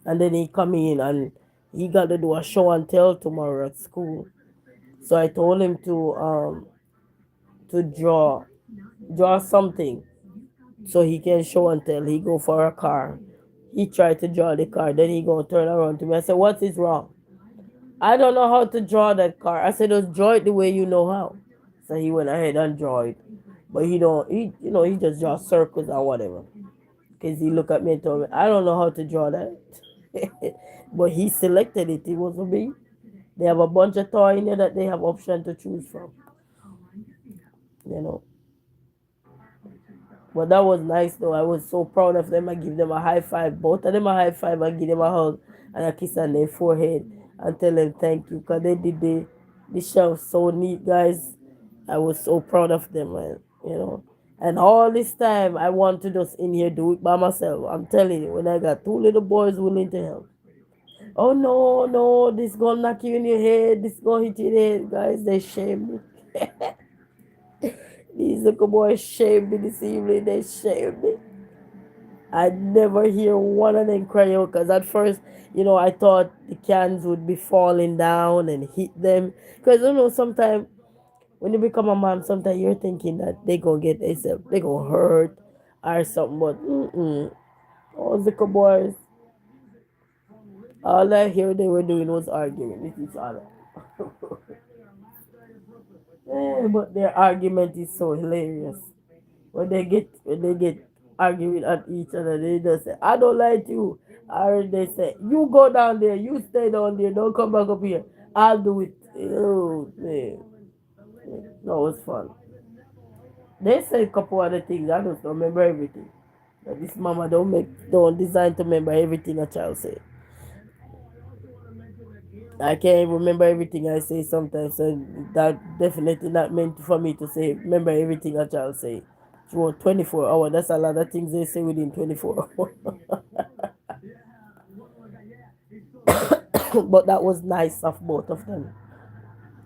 And then he come in and he got to do a show and tell tomorrow at school. So I told him to draw something so he can show and tell. He go for a car. He tried to draw the car, then he gonna turn around to me. I said, "What is wrong?" "I don't know how to draw that car." I said, "Just draw it the way you know how." So he went ahead and draw it, but he don't. He just draw circles or whatever. Cause he looked at me and told me, "I don't know how to draw that." But he selected it. It wasn't me. They have a bunch of toy in there that they have option to choose from. You know. But that was nice though. I was so proud of them. I give them a high five. Both of them a high five. I give them a hug and a kiss on their forehead and tell them thank you. Because they did the show so neat, guys. I was so proud of them, man. You know. And all this time, I want to just in here do it by myself. I'm telling you, when I got two little boys willing to help. Oh no, no, this gonna knock you in your head. This gonna hit you in the head, guys. They shame me. These little boys shame me this evening. They shame me. I never hear one of them cry out because at first, I thought the cans would be falling down and hit them. Because sometimes when you become a mom, sometimes you're thinking that they gonna get themselves, they gonna hurt or something. But all the little boys, all I hear they were doing was arguing with each other. But their argument is so hilarious. When they get arguing at each other, they just say, I don't like you. Or they say, you go down there, you stay down there, don't come back up here. I'll do it. Oh man. That was fun. They say a couple other things, I don't remember everything. But this mama don't design to remember everything a child say. I can't remember everything I say sometimes, so that definitely not meant for me to say remember everything a child say. Throughout 24 hours, that's a lot of things they say within 24 hours. But that was nice of both of them.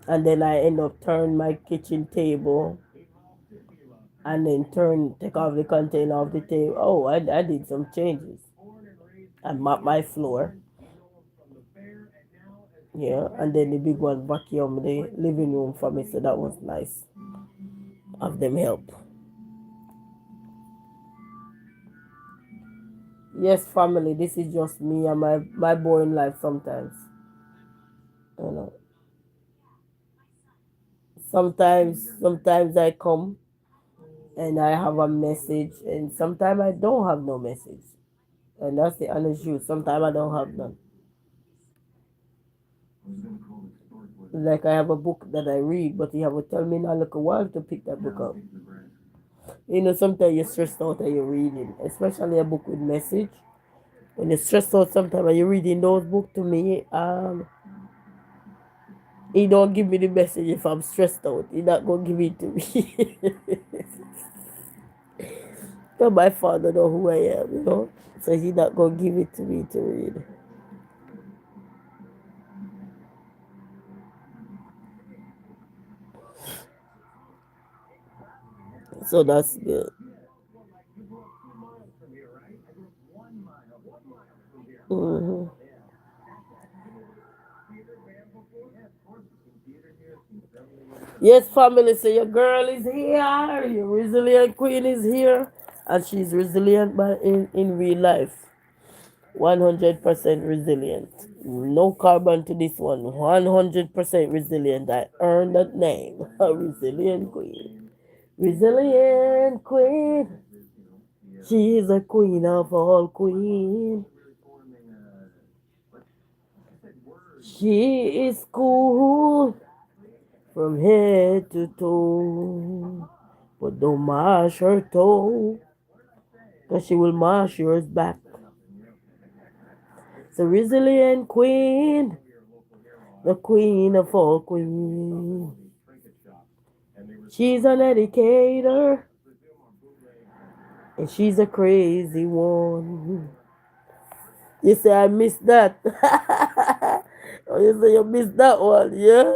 And then I end up turn my kitchen table and then take off the container off the table. Oh, I did some changes. I mop my floor. Yeah, and then the big one vacuum the living room for me, so that was nice of them help. Yes, family, this is just me and my boring life sometimes. You know, sometimes I come and I have a message, and sometimes I don't have no message, and that's the honest truth. Sometimes I don't have none. Like I have a book that I read, but you have to tell me in a little while to pick that book up. Sometimes you're stressed out and you're reading, especially a book with message. When you're stressed out, sometimes and you're reading those books to me, he don't give me the message if I'm stressed out. He not gonna give it to me. But my father know who I am. So he not gonna give it to me to read. So that's good. hmm Yes, family. So your girl is here. Your resilient queen is here, and she's resilient, but in real life, 100% resilient. No carbon to this one. 100% resilient. I earned that name. A resilient queen. Resilient queen. She is a queen of all queens. She is cool from head to toe. But don't mash her toe, cause she will mash yours back. The resilient queen, the queen of all queens. She's an educator, and she's a crazy one. You say I missed that. Oh, you say you missed that one, yeah?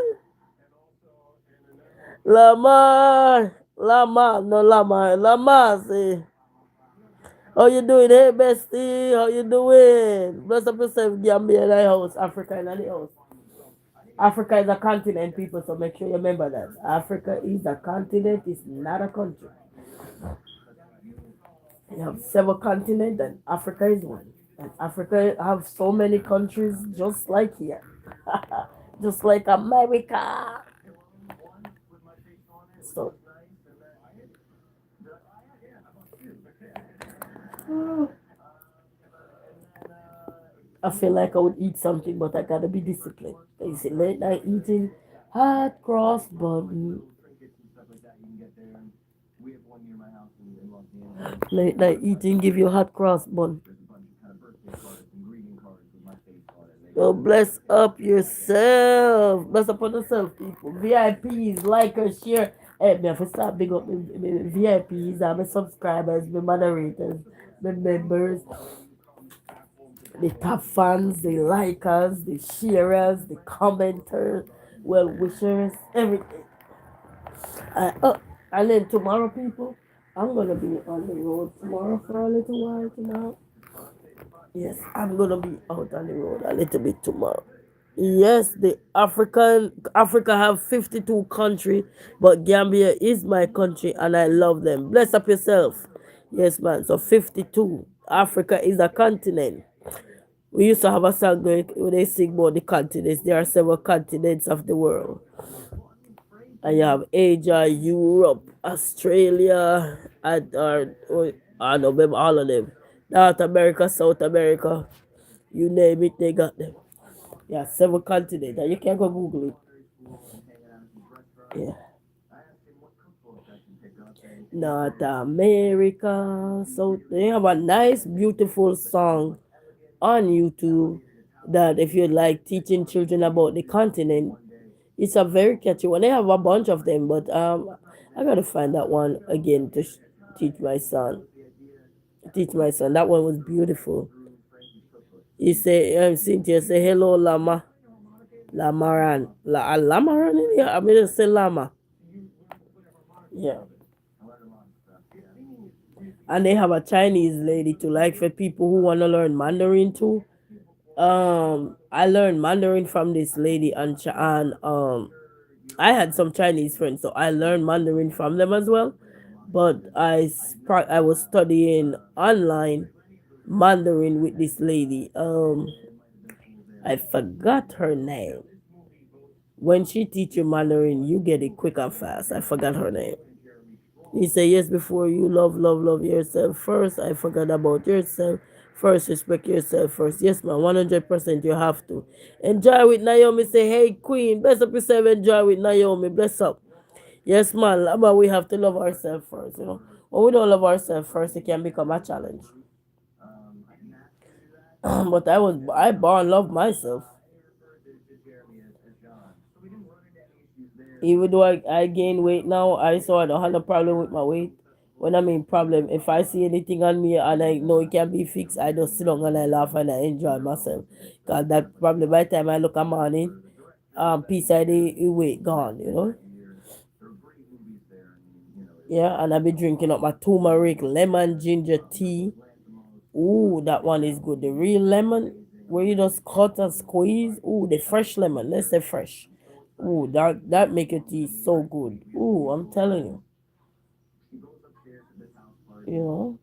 Lamar, Lamar, no Lamar, Lamar, say. How you doing? Hey, bestie. How you doing? Bless up yourself, Gambia in the house, Africa in the house. Africa is a continent, people, so make sure you remember that. Africa is a continent, it's not a country. You have several continents, and Africa is one. And Africa have so many countries just like here. Just like America. So, I feel like I would eat something, but I gotta be disciplined. You see, late night eating, hot cross bun. Late night eating give you hot cross bun. So bless up yourself. Bless up on yourself, people. VIPs, like or share. Hey, me have to start big up my VIPs, my subscribers, my moderators, my members, the top fans, the likers, the sharers, the commenters, well wishers, everything. Oh, and then tomorrow, people, I'm gonna be on the road tomorrow for a little while tomorrow. Yes, I'm gonna be out on the road a little bit tomorrow. Yes, the Africa have 52 country, but Gambia is my country and I love them. Bless up yourself. Yes, man. So 52. Africa is a continent. We used to have a song where they sing about the continents. There are several continents of the world. And you have Asia, Europe, Australia, and I don't remember all of them. North America, South America, you name it, they got them. Yeah, seven continents. And you can go Google it. Yeah. North America. So they have a nice, beautiful song on YouTube that if you like teaching children about the continent, it's a very catchy one. They have a bunch of them, but I gotta find that one again to teach my son. Teach my son. That one was beautiful. You say, Cynthia, say hello, Lama. Lamaran. Lamaran in here? I mean, just say Lama. Yeah. And they have a Chinese lady to like for people who want to learn Mandarin too. I learned Mandarin from this lady and I had some Chinese friends, so I learned Mandarin from them as well. But I was studying online Mandarin with this lady. I forgot her name. When she teach you Mandarin, you get it quick and fast. I forgot her name. He said, yes, before you love yourself first. I forgot about yourself. First, respect yourself first. Yes, man, 100% you have to. Enjoy with Naomi. Say, hey, Queen, bless up yourself. Enjoy with Naomi. Bless up. Yes, man, but we have to love ourselves first, you know. When we don't love ourselves first, it can become a challenge. But I born love myself. Even though I gain weight now, I don't have a problem with my weight. When I mean problem, if I see anything on me and I know it can be fixed, I just sit down and I laugh and I enjoy myself. Cause that probably by the time I look at morning, piece of the weight gone, you know. Yeah, and I be drinking up my turmeric, lemon, ginger tea. Ooh, that one is good. The real lemon, where you just cut and squeeze. Ooh, the fresh lemon. Let's say fresh. Ooh, that make your tea so good. Ooh, I'm telling you, you know.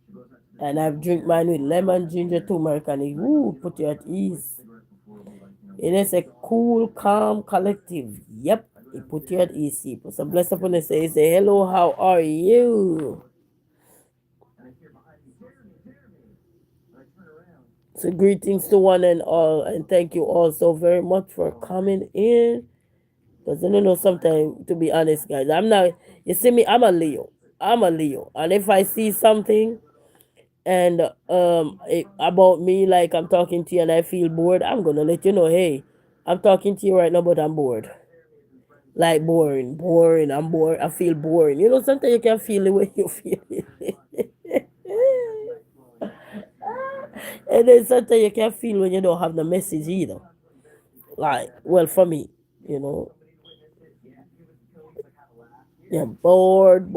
And I've drink mine with lemon, ginger, turmeric, and it ooh put you at ease. It is a cool, calm collective. Yep, it put you at ease. People. So bless up when they say hello. How are you? So greetings to one and all, and thank you all so very much for coming in. Because you know, sometimes to be honest, guys, I'm not. You see me, I'm a Leo. I'm a Leo, and if I see something and about me, like I'm talking to you, and I feel bored, I'm gonna let you know. Hey, I'm talking to you right now, but I'm bored. Like boring. I'm bored. I feel boring. You know, sometimes you can feel the way you feel. And then sometimes you can feel when you don't have the message either. Like, well, for me, you know, yeah, bored.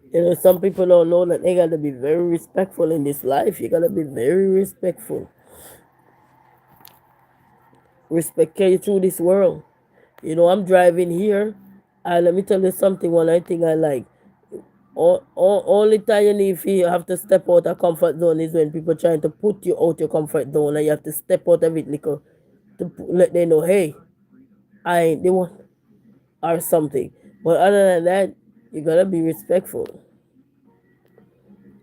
You know, some people don't know that they gotta be very respectful in this life. You gotta be very respectful. Respect carry through this world. You know, I'm driving here, and let me tell you something. One I think I like. Only time you need if you have to step out of comfort zone is when people trying to put you out your comfort zone and you have to step out of it little to let them know, hey, I ain't the one or something. But other than that, you gotta be respectful.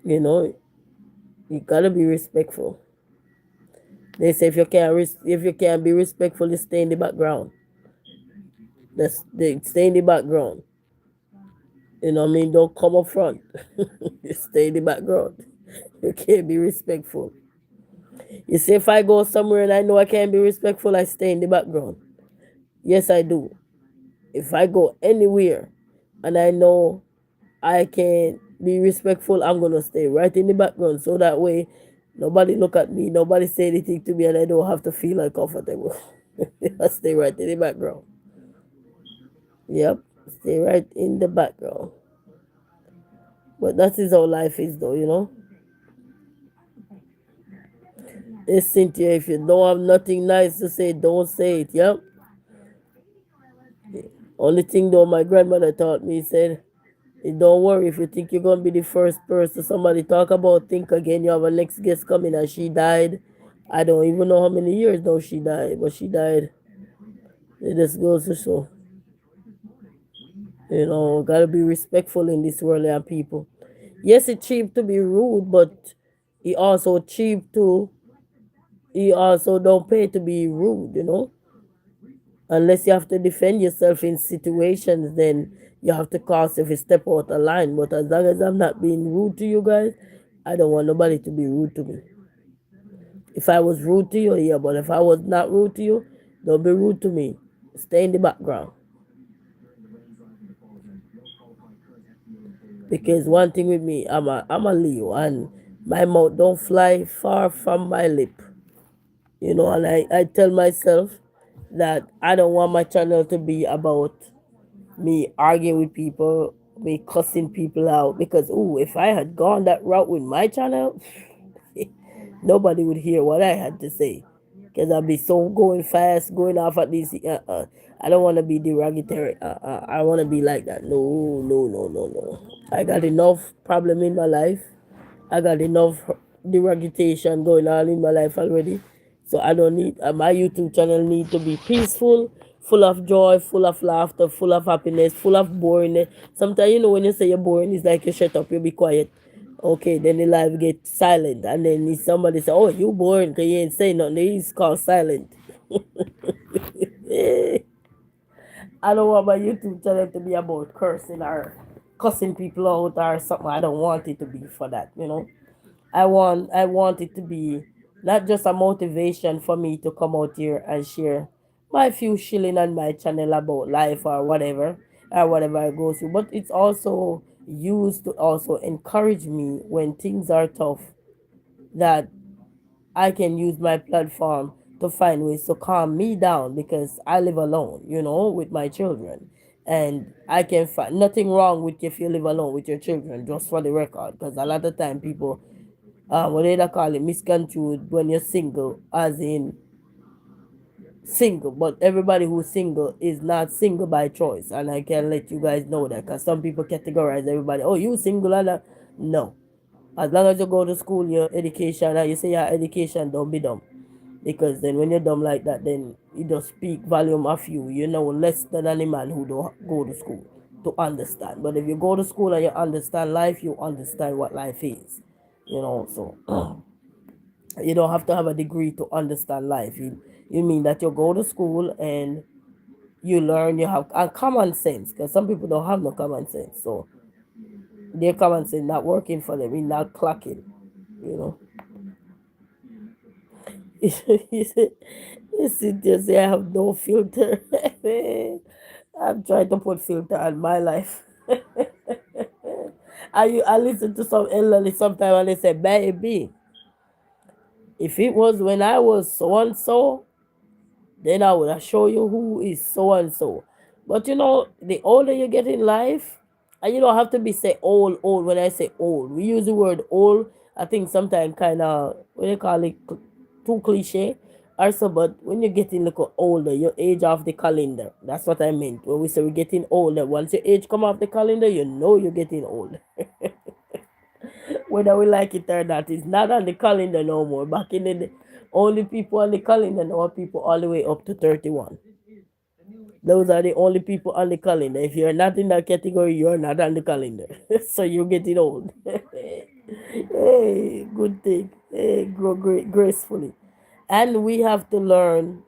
You know, you gotta be respectful. They say if you can't be respectful, you stay in the background. They stay in the background. You know what I mean? Don't come up front. You stay in the background. You can't be respectful. You see, if I go somewhere and I know I can't be respectful, I stay in the background. Yes, I do. If I go anywhere and I know I can be respectful, I'm gonna stay right in the background so that way nobody look at me, nobody say anything to me, and I don't have to feel uncomfortable. I stay right in the background. Yep, stay right in the background. But that is how life is, though, you know. It's Cynthia, if you don't have nothing nice to say, don't say it. Yep. Only thing though, my grandmother taught me said, don't worry if you think you're gonna be the first person somebody talk about. Think again. You have a next guest coming, and she died. I don't even know how many years though she died, but she died. It just goes to show, you know, gotta be respectful in this world, and people. Yes, it's cheap to be rude, but it also cheap to. You also don't pay to be rude, you know. Unless you have to defend yourself in situations, then you have to cause if you step out of line. But as long as I'm not being rude to you guys, I don't want nobody to be rude to me. If I was rude to you, yeah, but if I was not rude to you, don't be rude to me. Stay in the background. Because one thing with me, I'm a Leo, and my mouth don't fly far from my lip. You know, and I tell myself that I don't want my channel to be about me arguing with people, me cussing people out. Because if I had gone that route with my channel, nobody would hear what I had to say. Because I'd be so going fast, going off at these. I don't want to be derogatory. I want to be like that. No, no, no, no, no. I got enough problem in my life. I got enough derogation going on in my life already. So I don't need my YouTube channel need to be peaceful, full of joy, full of laughter, full of happiness, full of boringness. Sometimes you know when you say you're boring, it's like you shut up, you be quiet. Okay, then the live get silent, and then if somebody say, "Oh, you boring because you ain't saying nothing," it's called silent. I don't want my YouTube channel to be about cursing or cussing people out or something. I don't want it to be for that, you know. I want it to be not just a motivation for me to come out here and share my few shilling on my channel about life or whatever I go through, but it's also used to also encourage me when things are tough, that I can use my platform to find ways to calm me down because I live alone, you know, with my children. And I can find nothing wrong with if you live alone with your children, just for the record, because a lot of time people what they call it misconstrued when you're single, as in single, but everybody who's single is not single by choice, and I can let you guys know that because some people categorize everybody, oh, you single, and no. As long as you go to school, your education, and you say your education, don't be dumb, because then when you're dumb like that, then you just speak volume of you, you know, less than any man who don't go to school to understand. But if you go to school and you understand life, you understand what life is, you know. So you don't have to have a degree to understand life. You mean that you go to school and you learn, you have and common sense, because some people don't have no common sense. So their common sense not working for them, in not clocking, you know. You sit there say I have no filter. I'm trying to put filter on my life. I listen to some elderly sometimes and they say, baby, if it was when I was so and so, then I will show you who is so and so. But you know, the older you get in life, and you don't have to be say old. When I say old, we use the word old. I think sometimes kind of what they call it too cliche. Also, but when you're getting little older, your age off the calendar. That's what I meant. When we say we're getting older, once your age come off the calendar, you know you're getting old. whether we like it or not. It's not on the calendar no more. Back in the day, only people on the calendar now are people all the way up to 31. Those are the only people on the calendar. If you're not in that category, you're not on the calendar. So you're getting old. Hey, good thing. Hey, grow great gracefully. And we have to learn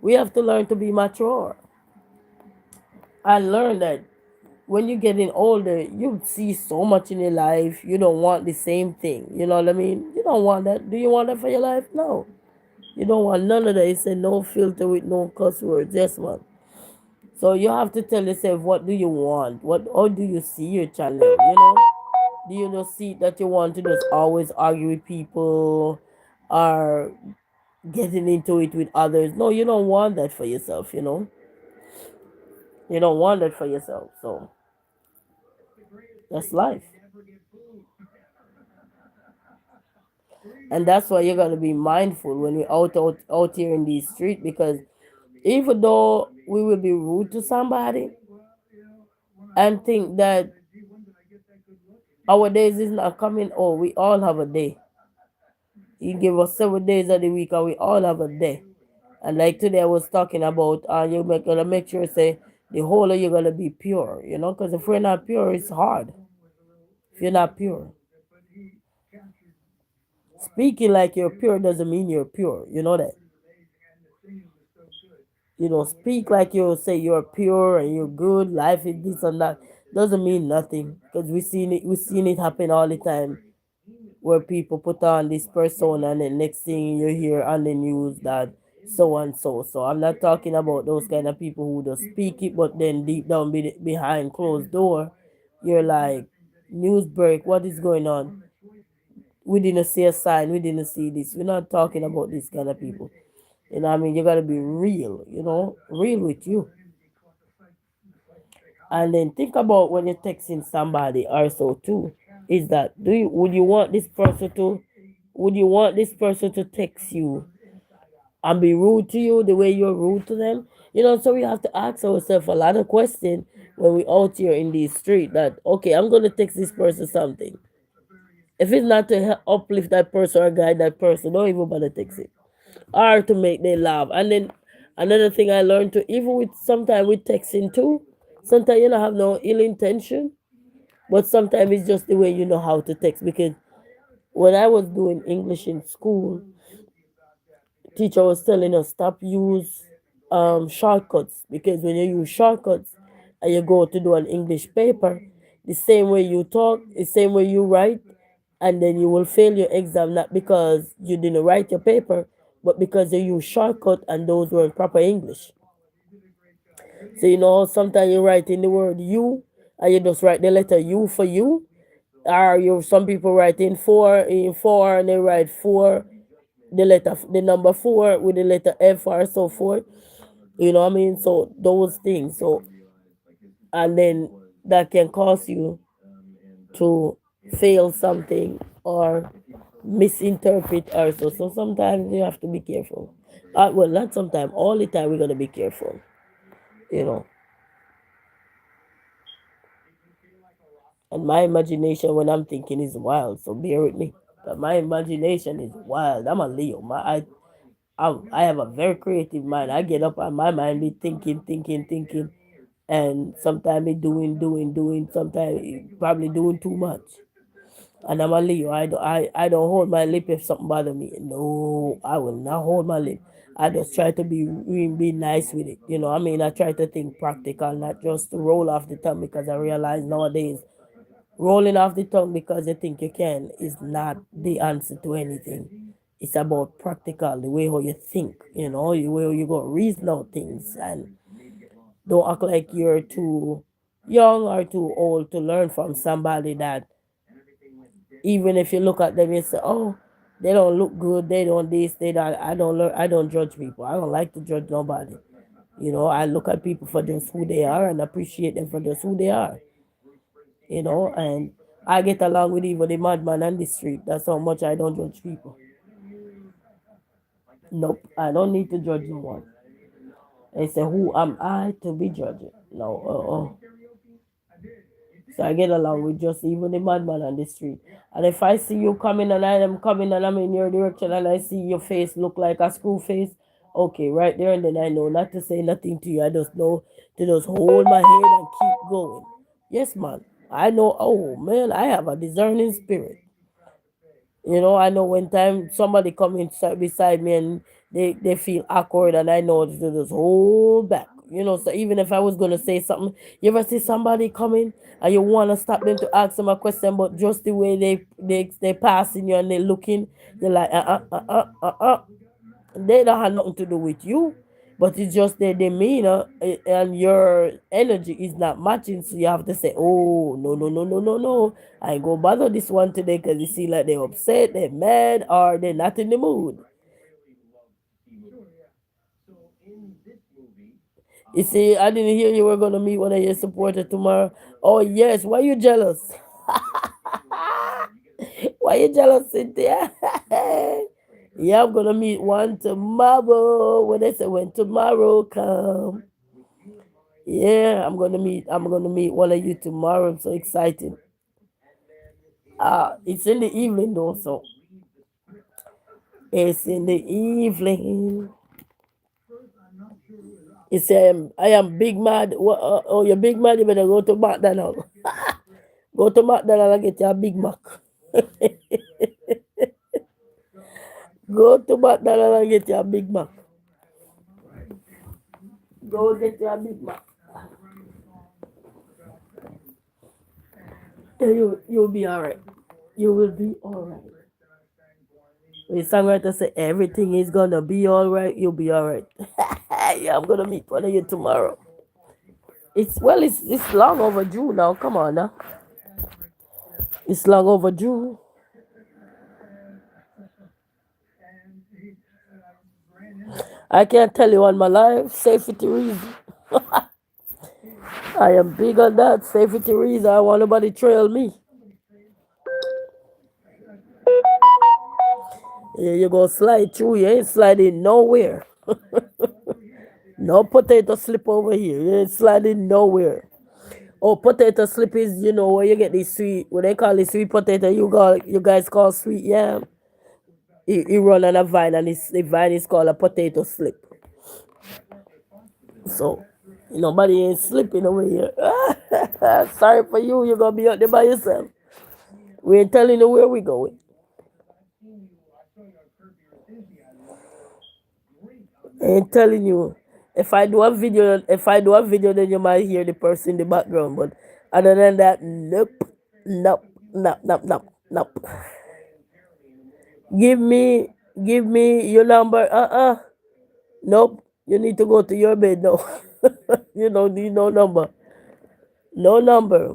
to be mature. I learned that when you're getting older, you see so much in your life. You don't want the same thing. You know what I mean? You don't want that. Do you want that for your life? No. You don't want none of that. It's a no filter with no cuss words. Yes, man. So you have to tell yourself, what do you want? What How do you see your channel? Do you just see that you want to just always argue with people or getting into it with others? No, you don't want that for yourself. You don't want that for yourself. So that's life. And that's why you gotta be mindful when we're out here in these streets, because even though we will be rude to somebody and think that our days is not coming, oh, we all have a day. He give us 7 days of the week and we all have a day. And like today I was talking about, gotta make sure say the whole of you gotta be pure, because if we're not pure, it's hard. If you're not pure, speaking like you're pure doesn't mean you're pure. You know that. Speak like you say you're pure and you're good. Life is this and that doesn't mean nothing, because we seen it happen all the time, where people put on this persona and the next thing you hear on the news that so and so. So I'm not talking about those kind of people who just speak it, but then deep down behind closed door, you're like, news break, what is going on? We didn't see a sign, we didn't see this. We're not talking about this kind of people. What I mean? You gotta be real, real with you. And then think about when you're texting somebody also too. Is that do you would you want this person to text you and be rude to you the way you're rude to them? So we have to ask ourselves a lot of questions when we out here in the street, that okay, I'm gonna text this person something. If it's not to uplift that person or guide that person, don't even bother text it. Or to make them laugh. And then another thing I learned to, even with sometimes with texting too, sometimes you don't have no ill intention, but sometimes it's just the way you know how to text. Because when I was doing English in school, teacher was telling us stop use shortcuts, because when you use shortcuts and you go to do an English paper, the same way you talk, the same way you write, and then you will fail your exam, not because you didn't write your paper, but because you use shortcut and those were in proper English. So sometimes you write in the word you and you just write the letter U for you, or some people write in four and they write four, the number four with the letter F or so forth. You know what I mean? So those things. So and then that can cause you to fail something or misinterpret also. So sometimes you have to be careful. Well, not sometimes, all the time we're gonna be careful. You know. And my imagination when I'm thinking is wild. So bear with me. But my imagination is wild. I'm a Leo. I have a very creative mind. I get up and my mind be thinking, thinking, thinking, and sometimes be doing. Sometimes probably doing too much. And I'm a Leo. I don't hold my lip if something bother me. No, I will not hold my lip. I just try to be nice with it. I try to think practical, not just to roll off the tongue, because I realize nowadays rolling off the tongue because you think you can is not the answer to anything. It's about practical, the way how you think, the way how you go reason out things, and don't act like you're too young or too old to learn from somebody that, even if you look at them and say, oh, they don't look good, they don't this, they don't, I don't learn, I don't judge people. I don't like to judge nobody. I look at people for just who they are and appreciate them for just who they are. And I get along with even the madman on the street. That's how much I don't judge people. Nope, I don't need to judge no one. They say, who am I to be judging? No, So I get along with just even the madman on the street. And if I see you coming and I am coming and I'm in your direction and I see your face look like a screw face, okay, right there and then I know not to say nothing to you. I just know to just hold my head and keep going. Yes, man. I know, oh man, I have a discerning spirit. I know when time somebody come inside beside me and they feel awkward and I know to just hold back. So even if I was gonna say something, you ever see somebody coming and you wanna stop them to ask them a question, but just the way they passing you and they looking, you're like they don't have nothing to do with you, but it's just their demeanor and your energy is not matching. So you have to say, "Oh no no no no no no, I ain't gonna bother this one today because you see like they're upset, they're mad, or they're not in the mood." You see, I didn't hear you were gonna meet one of your supporters tomorrow. Oh yes, why you jealous? Why you jealous, Cynthia? Yeah, I'm gonna meet one tomorrow. When they say when tomorrow come. Yeah, I'm gonna meet one of you tomorrow. I'm so excited. It's in the evening though, so it's in the evening. You say I am big mad. Oh, you're big mad. You better go to McDonald's. Go to McDonald's and get your Big Mac. Go to McDonald's and get your Big Mac. Go get your Big Mac. You'll be alright. You will be alright. The songwriter said everything is gonna be alright. You'll be alright. Yeah, I'm gonna meet one of you tomorrow. It's long overdue now. Come on now. It's long overdue. I can't tell you on my life. Safety reason. I am big on that. Safety reason. I want nobody trail me. Yeah, you go slide through. You ain't sliding nowhere. No potato slip over here. You ain't sliding nowhere. Oh, potato slip is where you get the sweet. What they call it sweet potato. You guys call sweet yam. He run on a vine and the vine is called a potato slip. So nobody ain't slipping over here. Sorry for you. You're gonna be out there by yourself. We ain't telling you where we going. Ain't telling you. If I do a video, then you might hear the person in the background. But other than that, nope, nope, nope, nope, nope, nope. Give me, give me your number. Nope. You need to go to your bed now. You don't need no number. No number.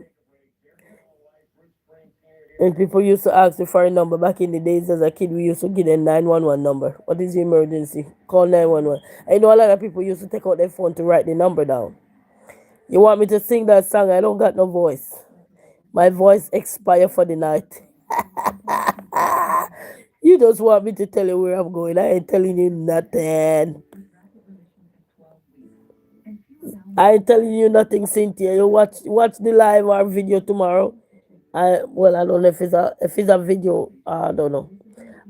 And people used to ask me for a number back in the days as a kid. We used to give them 911 number. What is the emergency? Call 911. I know a lot of people used to take out their phone to write the number down. You want me to sing that song? I don't got no voice. My voice expire for the night. You just want me to tell you where I'm going. I ain't telling you nothing. I ain't telling you nothing, Cynthia. You watch the live or video tomorrow. I don't know if it's a video. I don't know.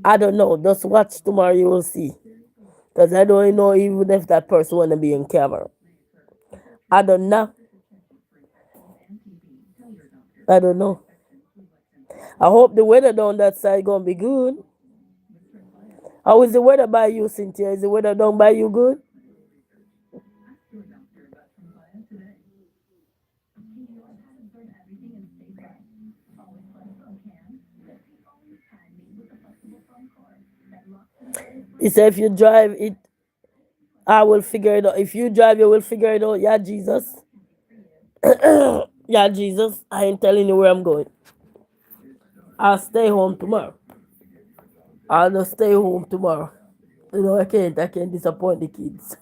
I don't know. Just watch tomorrow. You will see. Cause I don't know even if that person wanna be in camera. I don't know. I don't know. I hope the weather down that side gonna be good. How is the weather by you, Cynthia? Is the weather down by you good? He said if you drive it, I will figure it out. If you drive, you will figure it out. Yeah, Jesus. Yeah, Jesus. I ain't telling you where I'm going. I'll stay home tomorrow. I'll just stay home tomorrow. I can't disappoint the kids.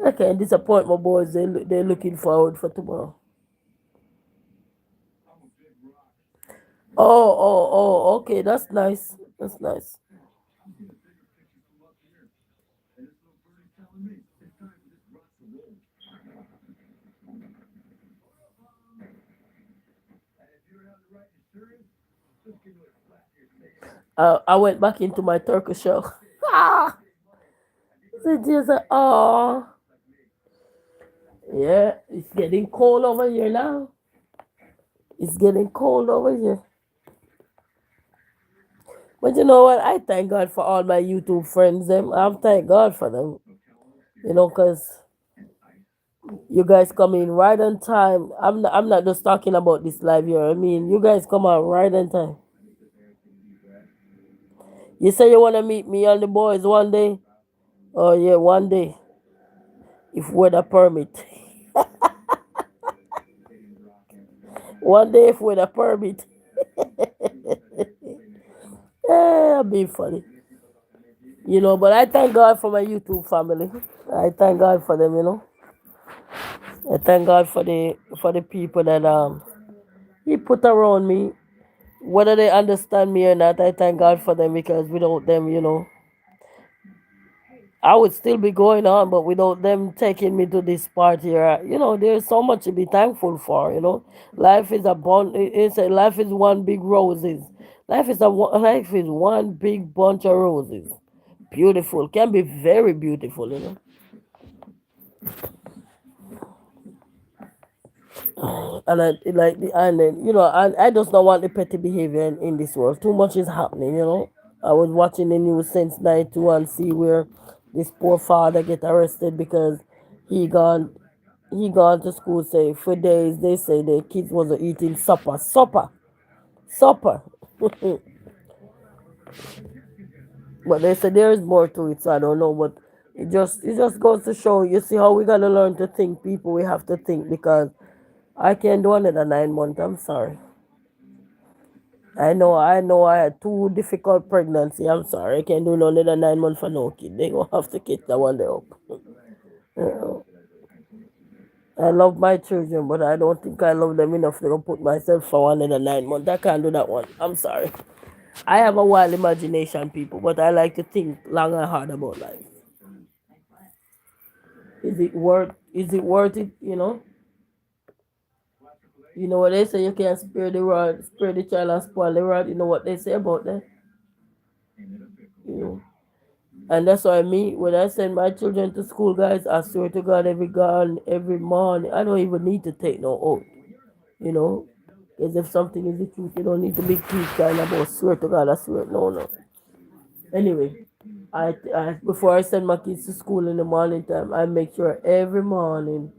I can't disappoint my boys. They're looking forward for tomorrow. Okay, that's nice. That's nice. I went back into my Turkish shell. Ah, so just oh yeah, it's getting cold over here now. It's getting cold over here. But you know what? I thank God for all my YouTube friends. Them, I thank God for them. You know, cause you guys come in right on time. I'm not just talking about this live here. I mean, you guys come out right on time. You say you wanna meet me and the boys one day. Oh yeah, one day if weather permit. One day if weather permit. Yeah, be funny. You know, but I thank God for my YouTube family. I thank God for them. You know, I thank God for the people that He put around me. Whether they understand me or not, I thank God for them because without them, you know, I would still be going on, but without them taking me to this part here, you know, there's so much to be thankful for. You know, life is a it's a life is one big roses. Life is one big bunch of roses. Beautiful, can be very beautiful. You know, and I like the and then, you know, I just don't want the petty behavior in this world. Too much is happening. You know, I was watching the news since night to and see where this poor father get arrested because he gone he gone to school say for days they say the kids was eating supper. But they say there is more to it, so I don't know. But it just goes to show you see how we gotta learn to think. People, we have to think because I can't do another 9 months. I'm sorry. I know I had two difficult pregnancy. I'm sorry. I can't do no another 9 months for no kid. They gonna have to catch that one day up. Uh, I love my children, but I don't think I love them enough to go put myself for one another 9 months. I can't do that one. I'm sorry. I have a wild imagination, people, but I like to think long and hard about life. Is it worth it? You know what they say, you can't spare the child and spoil the rod. You know what they say about that? You know. And that's why me, when I send my children to school, guys, I swear to God, every morning, I don't even need to take no oath, you know. Because if something is the truth, you don't need to be keep kind about swear to God, I swear. No, no. Anyway, before I send my kids to school in the morning time, I make sure every morning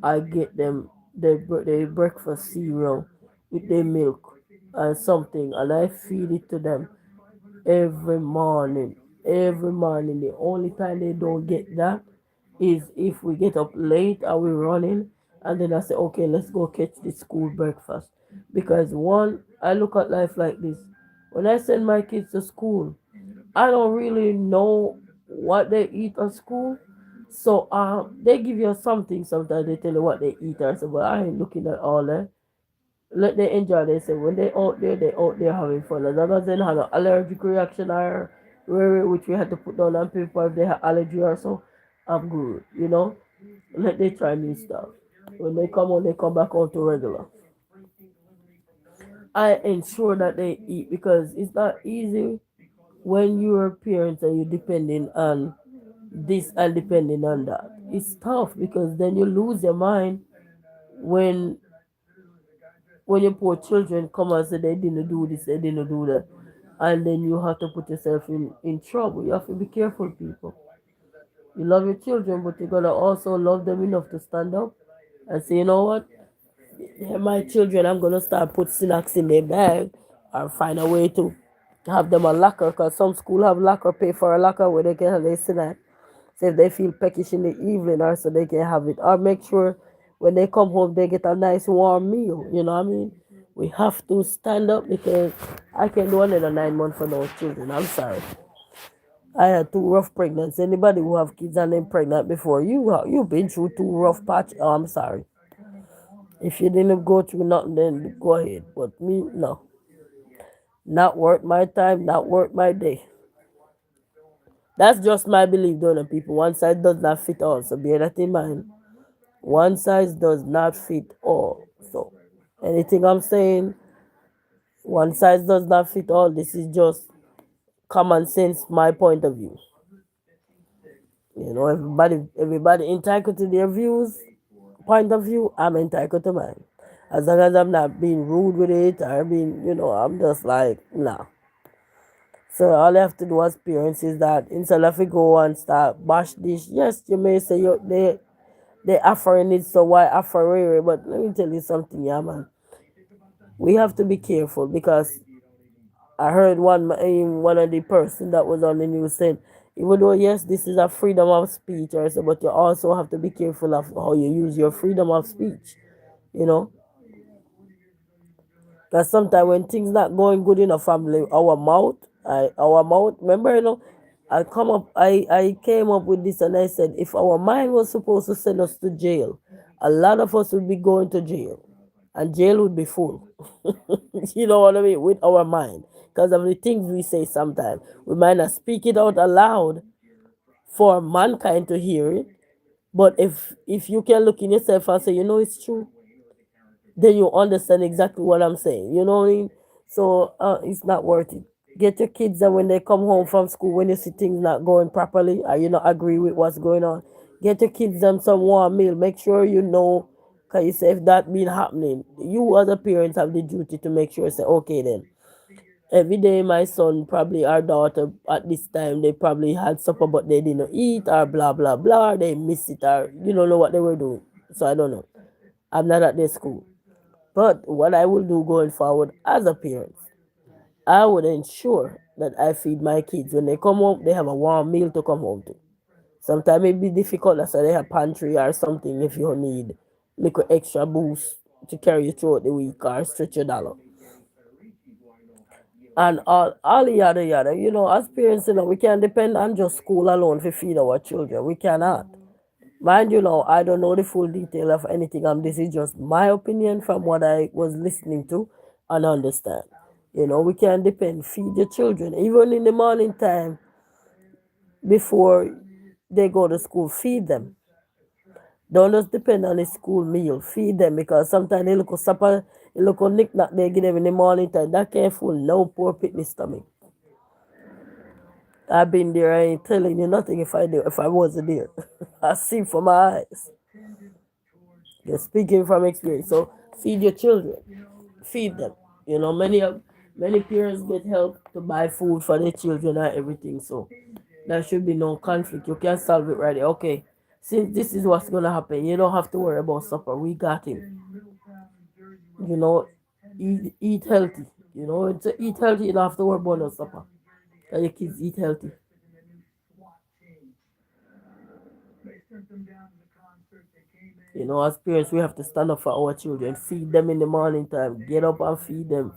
I get them their breakfast cereal with their milk and something, and I feed it to them every morning. Every morning. The only time they don't get that is if we get up late and we're running, and then I say, okay, let's go catch the school breakfast. Because one, I look at life like this. When I send my kids to school, I don't really know what they eat at school. So they give you something sometimes they tell you what they eat or so, but I ain't looking at all that. Let them enjoy themselves. When they out there having fun. As long as they don't have an allergic reaction or which we had to put down on people if they have allergy or so, I'm good. Let they try new stuff. When they come on, they come back on to regular. I ensure that they eat because it's not easy when you're parents and you're depending on this and depending on that. It's tough because then you lose your mind when when your poor children come and say they didn't do this, they didn't do that, and then you have to put yourself in trouble. You have to be careful, people. You love your children, but you gotta also love them enough to stand up and say, you know what, they're my children. I'm gonna start put snacks in their bag or find a way to have them a locker because some school have locker, pay for a locker where they can have their snack. So if they feel peckish in the evening or so they can have it. Or make sure when they come home they get a nice warm meal. You know what I mean? We have to stand up because I can do another 9 months for those children. I'm sorry. I had two rough pregnancies. Anybody who have kids and them pregnant before, you've been through two rough patch. Oh, I'm sorry. If you didn't go through nothing, then go ahead. But me, no. Not worth my time, not worth my day. That's just my belief, don't know, people. One size does not fit all. So bear that in mind. One size does not fit all. So anything I'm saying, One size does not fit all. This is just common sense, my point of view. Everybody entitled to their views, point of view. I'm entitled to mine. As long as I'm not being rude with it or I'm just like, nah. So all I have to do as parents is that instead of you go and start bash this, yes, you may say they offering it, so why offer it? But let me tell you something, yeah, man. We have to be careful because I heard one of the person that was on the news said, even though yes, this is a freedom of speech, or so, but you also have to be careful of how you use your freedom of speech. You know, because sometimes when things not going good in a family, our mouth. Remember, I came up with this and I said, if our mind was supposed to send us to jail, a lot of us would be going to jail, and jail would be full. You know what I mean? With our mind, because of the things we say. Sometimes we might not speak it out aloud for mankind to hear it, but if you can look in yourself and say, it's true, then you understand exactly what I'm saying. You know what I mean? So it's not worth it. Get your kids that when they come home from school, when you see things not going properly or you not agree with what's going on, get your kids them some warm meal. Make sure you know, cause you say if that been happening, you as a parent have the duty to make sure say, okay then. Every day my son probably our daughter at this time they probably had supper but they didn't eat or blah blah blah. They miss it or you don't know what they were doing. So I don't know. I'm not at their school. But what I will do going forward as a parent, I would ensure that I feed my kids. When they come home, they have a warm meal to come home to. Sometimes it be difficult, that's why they have pantry or something if you need little extra boost to carry you throughout the week or stretch your dollar. And all the yada yada. As parents, we can't depend on just school alone to feed our children. We cannot. Mind you now, I don't know the full detail of anything, and this is just my opinion from what I was listening to and understand. We can depend, feed your children, even in the morning time before they go to school, feed them. Don't just depend on the school meal, feed them because sometimes they look a supper, they look a knick-knack they give them in the morning time. That can't fool no poor picnic stomach. I've been there, I ain't telling you nothing if I wasn't there. I see for my eyes. You're speaking from experience. So feed your children. Feed them. Many parents get help to buy food for their children and everything. So there should be no conflict. You can solve it right there. Okay. Since this is what's gonna happen, you don't have to worry about supper. We got him. You know, eat healthy. Eat healthy, you don't have to worry about no supper. Let your kids eat healthy. As parents, we have to stand up for our children, feed them in the morning time, get up and feed them.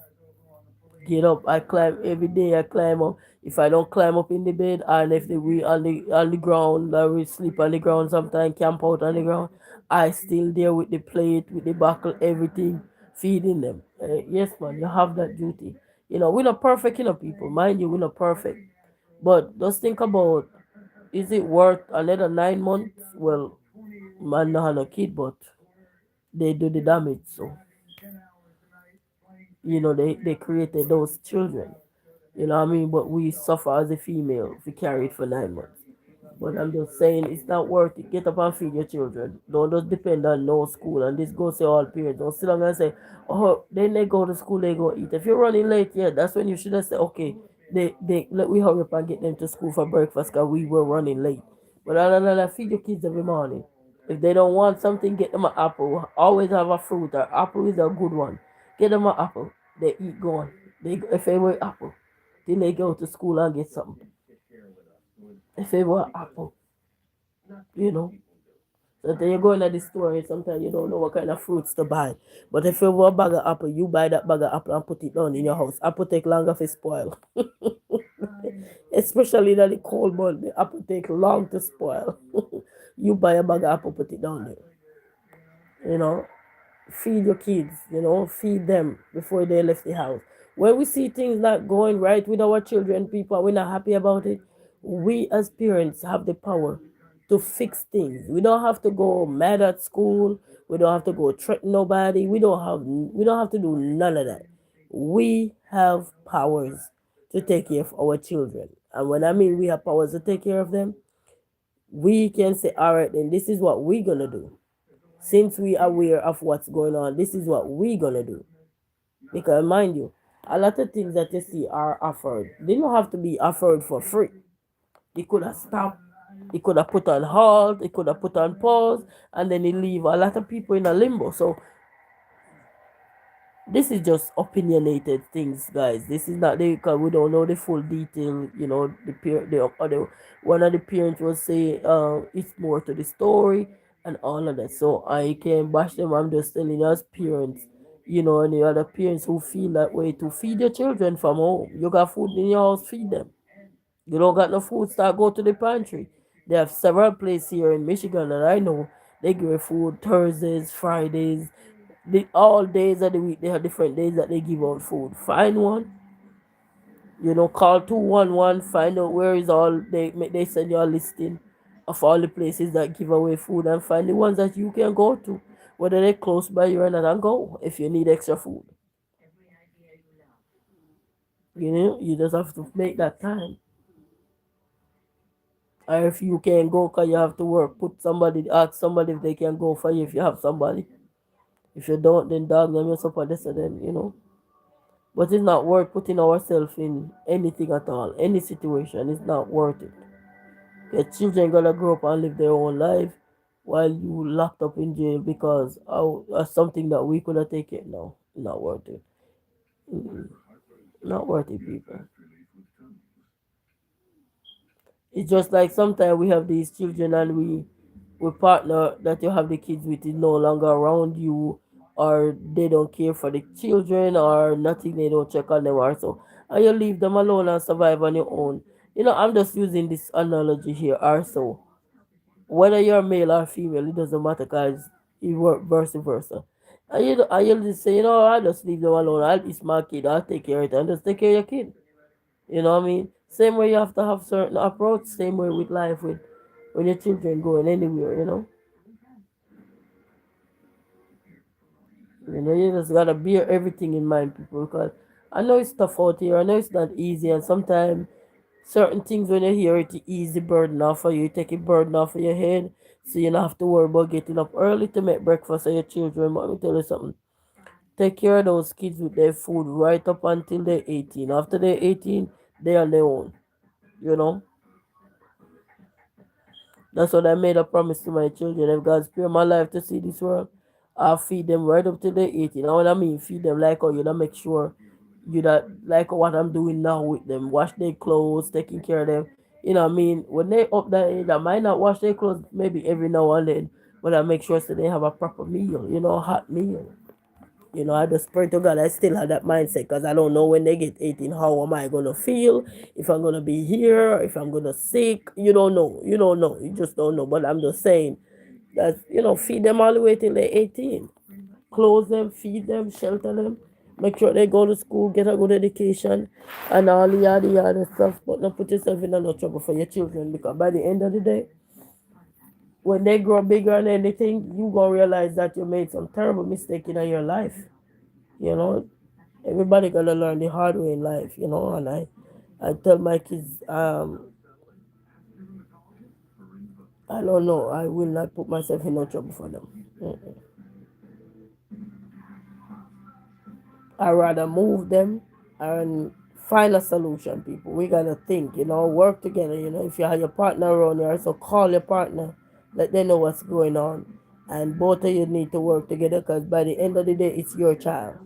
Get up, I climb every day, I climb up. If I don't climb up in the bed, and if we on the ground, I will sleep on the ground sometimes, camp out on the ground, I still there with the plate, with the buckle, everything, feeding them. Yes, man, you have that duty. We're not perfect, people. Mind you, we're not perfect. But just think about, is it worth another 9 months? Well, man, not have a kid, but they do the damage. So, they created those children. You know what I mean? But we suffer as a female if we carry it for 9 months. But I'm just saying it's not worth it. Get up and feed your children. Don't just depend on no school. And this goes to all parents. Don't sit down and say, oh, then they go to school, they go eat. If you're running late, yeah, that's when you should have said, okay, they let we hurry up and get them to school for breakfast because we were running late. But other than that, feed your kids every morning. If they don't want something, get them an apple. Always have a fruit. Or apple is a good one. Get them an apple. They eat gone. If they were apple, then they go to school and get something. If they were apple, you know. So then you go in at the store and sometimes you don't know what kind of fruits to buy. But if you want a bag of apple, you buy that bag of apple and put it down in your house. Apple take longer to spoil. Especially in the cold month, the apple take long to spoil. You buy a bag of apple, put it down there. Feed your kids, feed them before they left the house. When we see things not going right with our children, people, we're not happy about it. We as parents have the power to fix things. We don't have to go mad at school. We don't have to go threaten nobody. We don't have to do none of that. We have powers to take care of our children. And when I mean we have powers to take care of them, we can say, all right, then this is what we're gonna do. Since we are aware of what's going on, this is what we're gonna do. Because mind you, a lot of things that you see are offered. They don't have to be offered for free. They could have stopped. They could have put on halt. They could have put on pause, and then they leave a lot of people in a limbo. So this is just opinionated things, guys. This is not the because we don't know the full detail. You know, the other one of the parents will say, it's more to the story and all of that. So I can't bash them. I'm just telling us parents, and the other parents who feel that way to feed your children from home. You got food in your house, feed them. You don't got no food, start go to the pantry. They have several places here in Michigan that I know. They give food Thursdays, Fridays, all days of the week. They have different days that they give out food. Find one, call 211, find out where is all they send you a listing of all the places that give away food and find the ones that you can go to, whether they're close by you or not, and go if you need extra food. You just have to make that time. Or if you can't go because you have to work, ask somebody if they can go for you if you have somebody. If you don't, then dog them yourself or this or them. But it's not worth putting ourselves in anything at all, any situation. It's not worth it. Your children gonna grow up and live their own life while you locked up in jail because of something that we could have taken. No, not worth it. Mm-mm. Not worth it, people. It's just like sometimes we have these children and we partner that you have the kids with is no longer around you, or they don't care for the children or nothing, they don't check on them or so, and you leave them alone and survive on your own. I'm just using this analogy here also. Whether you're male or female, it doesn't matter because it work vice versa. And you just say, I just leave them alone. I'll be smart kid, I'll take care of it and just take care of your kid. You know what I mean? Same way you have to have certain approach, same way with life with when your children going anywhere. You just gotta bear everything in mind, people, because I know it's tough out here. I know it's not easy, and sometimes certain things when you hear it, it ease the burden off of you. You take a burden off of your head, so you don't have to worry about getting up early to make breakfast for your children. But let me tell you something. Take care of those kids with their food right up until they're 18. After they're 18, they're on their own. You know? That's what I made a promise to my children. If God spare my life to see this world, I'll feed them right up to the 18. Now, what I mean, feed them like how you don't make sure you that like what I'm doing now with them. Wash their clothes, taking care of them. You know what I mean? When they up that age, I might not wash their clothes maybe every now and then, but I make sure so they have a proper meal, hot meal. I just pray to God I still have that mindset because I don't know when they get 18, how am I going to feel? If I'm going to be here, if I'm going to sick. You don't know. You don't know. You just don't know. But I'm just saying that, feed them all the way till they're 18. Clothe them, feed them, shelter them. Make sure they go to school, get a good education, and all the yada stuff. But not put yourself in no trouble for your children because by the end of the day, when they grow bigger and anything, you gonna realize that you made some terrible mistake in your life. You know, everybody gonna learn the hard way in life. And I tell my kids, I don't know, I will not put myself in no trouble for them. Mm-mm. I rather move them and find a solution. People, we gotta think. Work together. If you have your partner around here, so call your partner, let them know what's going on, and both of you need to work together because by the end of the day, it's your child.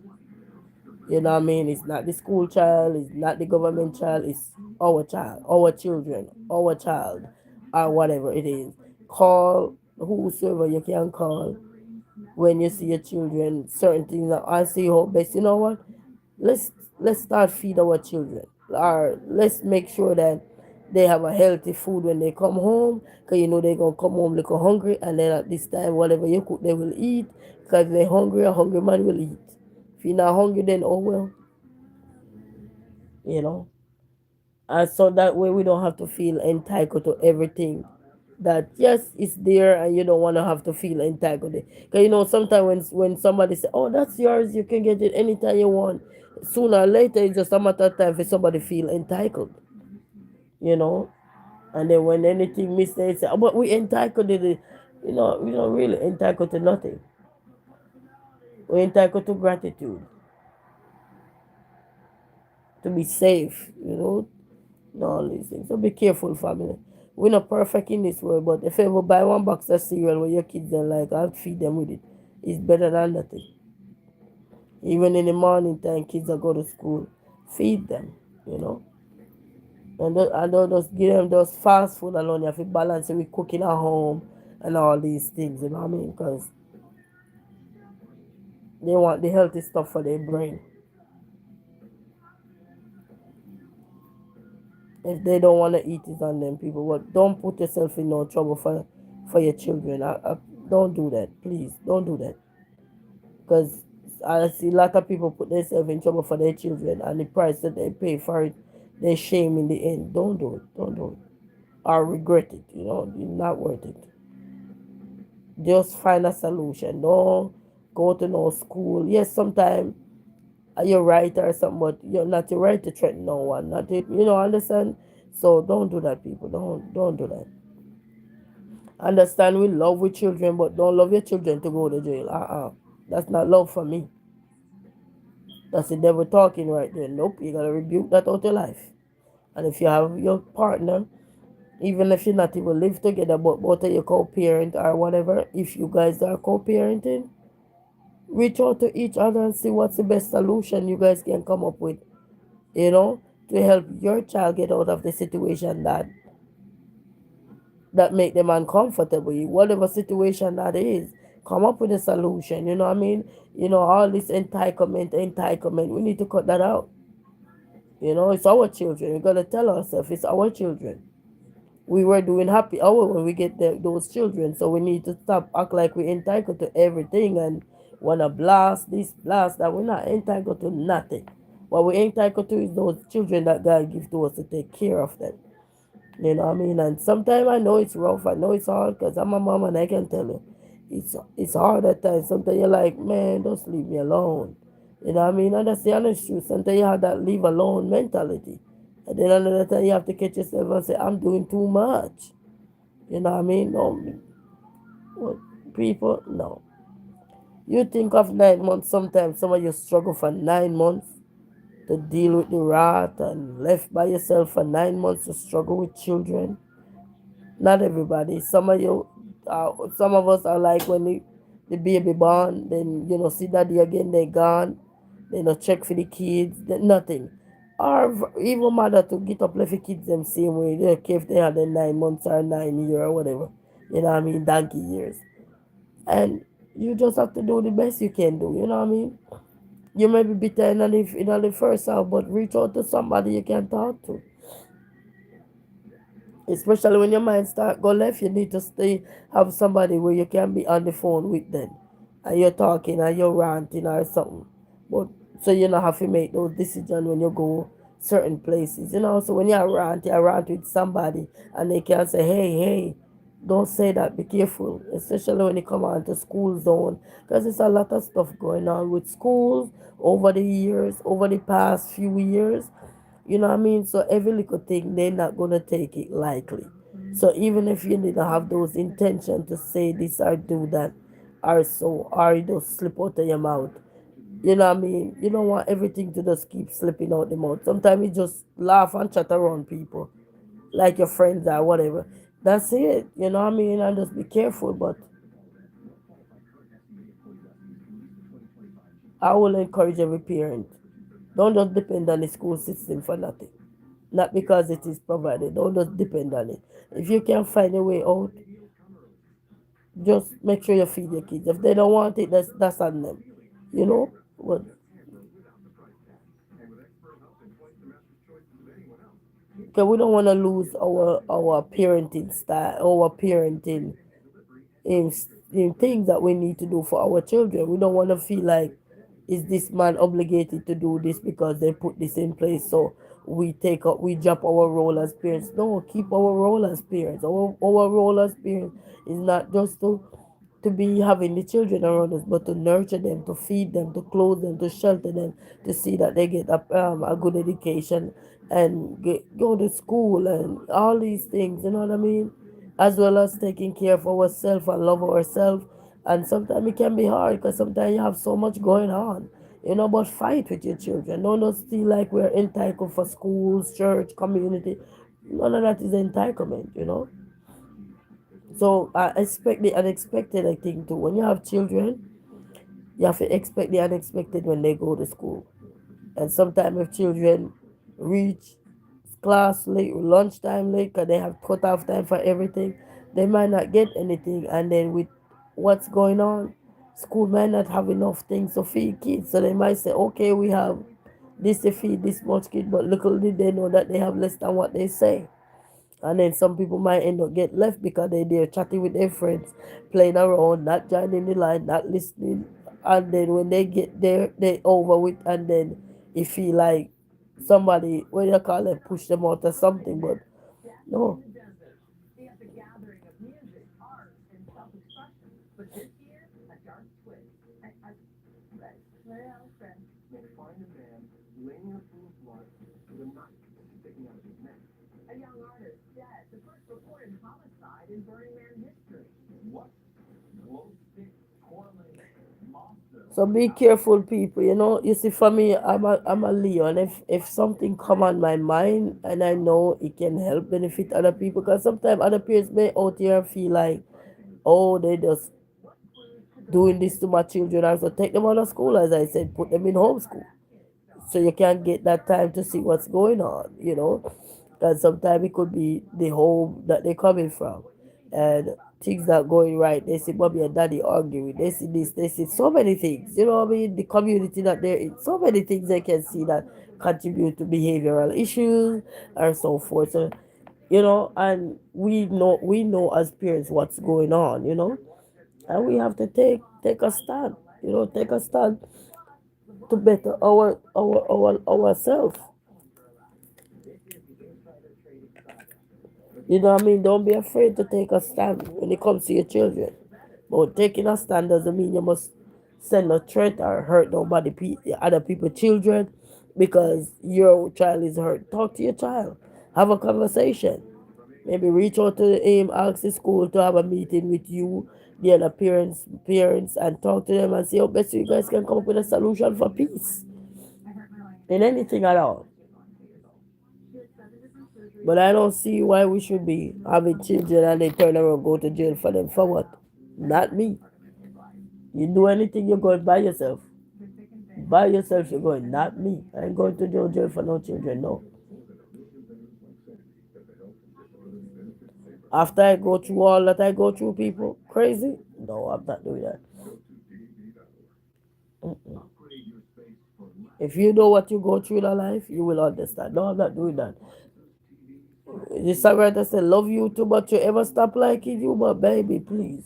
You know what I mean? It's not the school child, it's not the government child, it's our child, our children, our child, or whatever it is. Call whosoever you can call when you see your children, certain things that I see how best. You know what? Let's let's start feed our children. Or let's make sure that they have a healthy food when they come home, because they're gonna come home looking hungry, and then at this time whatever you cook they will eat, because they're hungry, a hungry man will eat. If you're not hungry, then oh well, you know. And so that way we don't have to feel entitled to everything. That yes, it's there, and you don't want to have to feel entitled. Because sometimes when somebody say, "Oh, that's yours, you can get it anytime you want," sooner or later, it's just a matter of time for somebody feel entitled, you know. And then when anything miss, they say, "Oh, but we entitled to the," we don't really entitled to nothing. We're entitled to gratitude, to be safe, and all these things. So be careful, family. We're not perfect in this world, but if you ever buy one box of cereal where your kids don't like, I'll feed them with it. It's better than nothing. Even in the morning time, kids that go to school, feed them, you know. And don't just give them those fast food alone. You have to balance it with cooking at home and all these things, you know what I mean? Because they want the healthy stuff for their brain. If they don't want to eat it on them, people. But don't put yourself in no trouble for your children. Don't do that, please. Don't do that. Because I see a lot of people put themselves in trouble for their children, and the price that they pay for it, they shame in the end. Don't do it. Don't do it. Or regret it. It's not worth it. Just find a solution. Don't go to no school. Yes, sometimes you're right or something, but you're not your right to threaten no one. Not it, understand? So don't do that, people. Don't do that. Understand we love with children, but don't love your children to go to jail. That's not love for me. That's the devil talking right there. Nope, you gotta rebuke that out your life. And if you have your partner, even if you not even live together, but both of you co-parent or whatever, if you guys are co-parenting, reach out to each other and see what's the best solution you guys can come up with, you know, to help your child get out of the situation that make them uncomfortable. Whatever situation that is, come up with a solution. You know what I mean? All this entitlement. We need to cut that out. It's our children. We gotta tell ourselves it's our children. We were doing happy hour when we get those children, so we need to stop act like we're entitled to everything and wanna blast this, blast that. We're not entitled to nothing. What we're entitled to is those children that God gives to us to take care of them. You know what I mean? And sometimes I know it's rough. I know it's hard because I'm a mom and I can tell you. It's hard at times. Sometimes you're like, man, just leave me alone. You know what I mean? And that's the honest truth. Sometimes you have that leave alone mentality. And then another time you have to catch yourself and say, I'm doing too much. You know what I mean? No, what, people, no. You think of 9 months, sometimes some of you struggle for 9 months to deal with the wrath and left by yourself for 9 months to struggle with children. Not everybody. Some of us are like when the baby born, then see daddy again, they gone. They not check for the kids, nothing. Or even mother to get up left the kids them same way. They don't care if they had them 9 months or 9 years or whatever. You know what I mean? Donkey years. And you just have to do the best you can do. You know what I mean? You may be bitter in the first hour, but reach out to somebody you can talk to. Especially when your mind start go left, you need to stay have somebody where you can be on the phone with them, and you're talking and you're ranting or something. But so you don't have to make those decisions when you go certain places. So when you rant with somebody, and they can say, hey, hey, don't say that. Be careful, especially when you come on to school zone, because there's a lot of stuff going on with schools over the years, over the past few years. You know what I mean? So every little thing, they're not gonna take it lightly. So even if you didn't have those intentions to say this or do that, or you just slip out of your mouth. You know what I mean? You don't want everything to just keep slipping out the mouth. Sometimes you just laugh and chat around people, like your friends or whatever. That's it. You know what I mean? And just be careful. But I will encourage every parent. Don't just depend on the school system for nothing. Not because it is provided. Don't just depend on it. If you can find a way out, just make sure you feed your kids. If they don't want it, that's on them. You know? But because we don't want to lose our parenting style, our parenting in, in things that we need to do for our children. We don't want to feel like, is this man obligated to do this because they put this in place? So we drop our role as parents. No, keep our role as parents. Our role as parents is not just to to be having the children around us, but to nurture them, to feed them, to clothe them, to shelter them, to see that they get a good education and go to school and all these things, you know what I mean? As well as taking care of ourselves and love ourselves. And sometimes it can be hard because sometimes you have so much going on, you know, but fight with your children. Don't just feel like we're entitled for schools, church, community. None of that is entitlement, you know. So I expect the unexpected, I think, too. When you have children, you have to expect the unexpected when they go to school. And sometimes if children reach class late, lunchtime late, because they have cut off time for everything, they might not get anything. And then with what's going on, school might not have enough things to feed kids. So they might say, okay, we have this to feed this much kid, but little did they know that they have less than what they say. And then some people might end up get left because they're chatting with their friends, playing around, not joining the line, not listening. And then when they get there, they over with, and then you feel like somebody, what do you call it, push them out or something. But no, so be careful, people. You know, you see, for me, I'm a Leo, and if something come on my mind, and I know it can help benefit other people, because sometimes other parents may out here feel like, oh, they just doing this to my children. I so take them out of school, as I said, put them in homeschool, so you can get that time to see what's going on. You know, because sometimes it could be the home that they're coming from, and things not going right. They see mommy and daddy arguing. They see this. They see so many things. You know what I mean? The community that they're in. So many things they can see that contribute to behavioral issues and so forth. So, you know, and we know as parents what's going on. You know, and we have to take a stand. You know, take a stand to better our ourselves. You know what I mean? Don't be afraid to take a stand when it comes to your children. But taking a stand doesn't mean you must send a threat or hurt nobody, other people's children, because your child is hurt. Talk to your child. Have a conversation. Maybe reach out to him, ask the school to have a meeting with you, the other parents, and talk to them and see how best you guys can come up with a solution for peace in anything at all. But I don't see why we should be having children and they turn around and go to jail for them. For what? Not me. You do anything, you're going by yourself. By yourself, you're going, not me. I ain't going to jail for no children, no. After I go through all that I go through, people, crazy? No, I'm not doing that. Mm-mm. If you know what you go through in life, you will understand. No, I'm not doing that. The songwriter said, love you too much you ever stop liking you, but baby, please.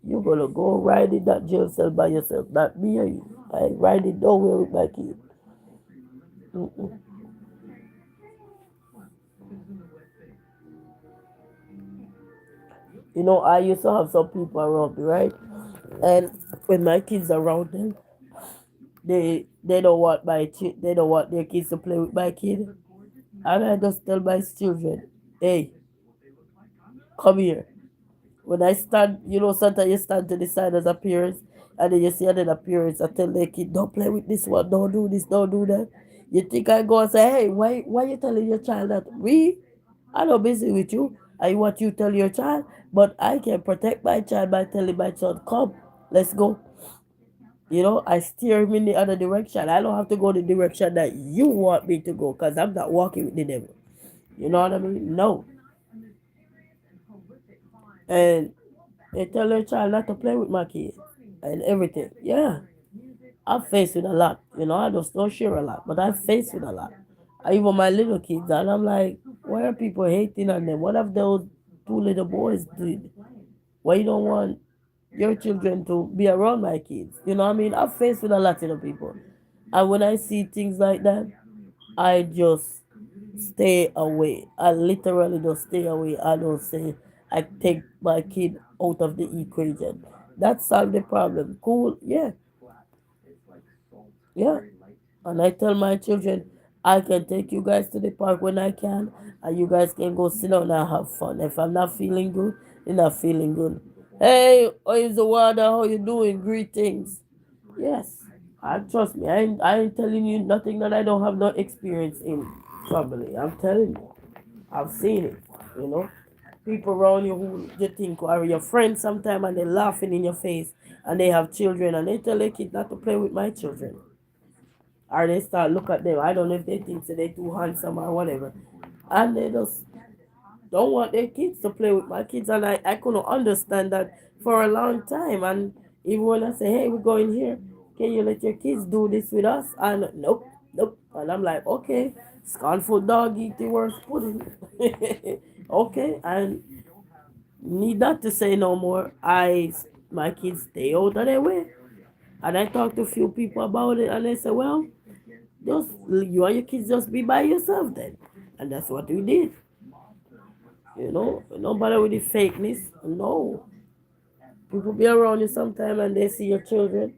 You're gonna go ride in that jail cell by yourself, not me or you. I ain't riding nowhere with my kid. Mm-mm. You know, I used to have some people around me, right? And when my kids around them, they don't want they don't want their kids to play with my kid. And I just tell my children, hey, come here. When I stand, you know, sometimes you stand to the side as a parent, and then you see another parents. I tell their kid, don't play with this one, don't do this, don't do that. You think I go and say, hey, why you telling your child that? I'm not busy with you. I what you tell your child, but I can protect my child by telling my child, come, let's go. You know, I steer him in the other direction. I don't have to go the direction that you want me to go because I'm not walking with the devil. You know what I mean? No. And they tell their child not to play with my kid and everything. Yeah, I've faced with a lot. You know, I just don't share a lot, but I've faced with a lot. Even my little kids, and I'm like, why are people hating on them? What have those two little boys did? Why you don't want your children to be around my kids? You know what I mean? I've faced with a lot of people. And when I see things like that, I just stay away. I literally just stay away. I don't say I take my kid out of the equation. That solved the problem. Cool, yeah, yeah. And I tell my children, I can take you guys to the park when I can, and you guys can go sit down and have fun. If I'm not feeling good, you're not feeling good. Hey, how is the water? How you doing? Greetings. Yes, I trust me. I ain't telling you nothing that I don't have no experience in family. I'm telling you, I've seen it. You know, people around you who you think are your friends sometime, and they're laughing in your face, and they have children, and they tell their kids not to play with my children, or they start look at them. I don't know if they think so they too handsome or whatever, and they just don't want their kids to play with my kids. And I couldn't understand that for a long time. And even when I say, hey, we're going here, can you let your kids do this with us? And nope, nope. And I'm like, okay, scornful dog eat the worst pudding. Okay, and need not to say no more. My kids stay out of their way. And I talked to a few people about it, and they said, well, just you and your kids just be by yourself then. And that's what we did. Don't bother with the fakeness. No. People be around you sometime and they see your children.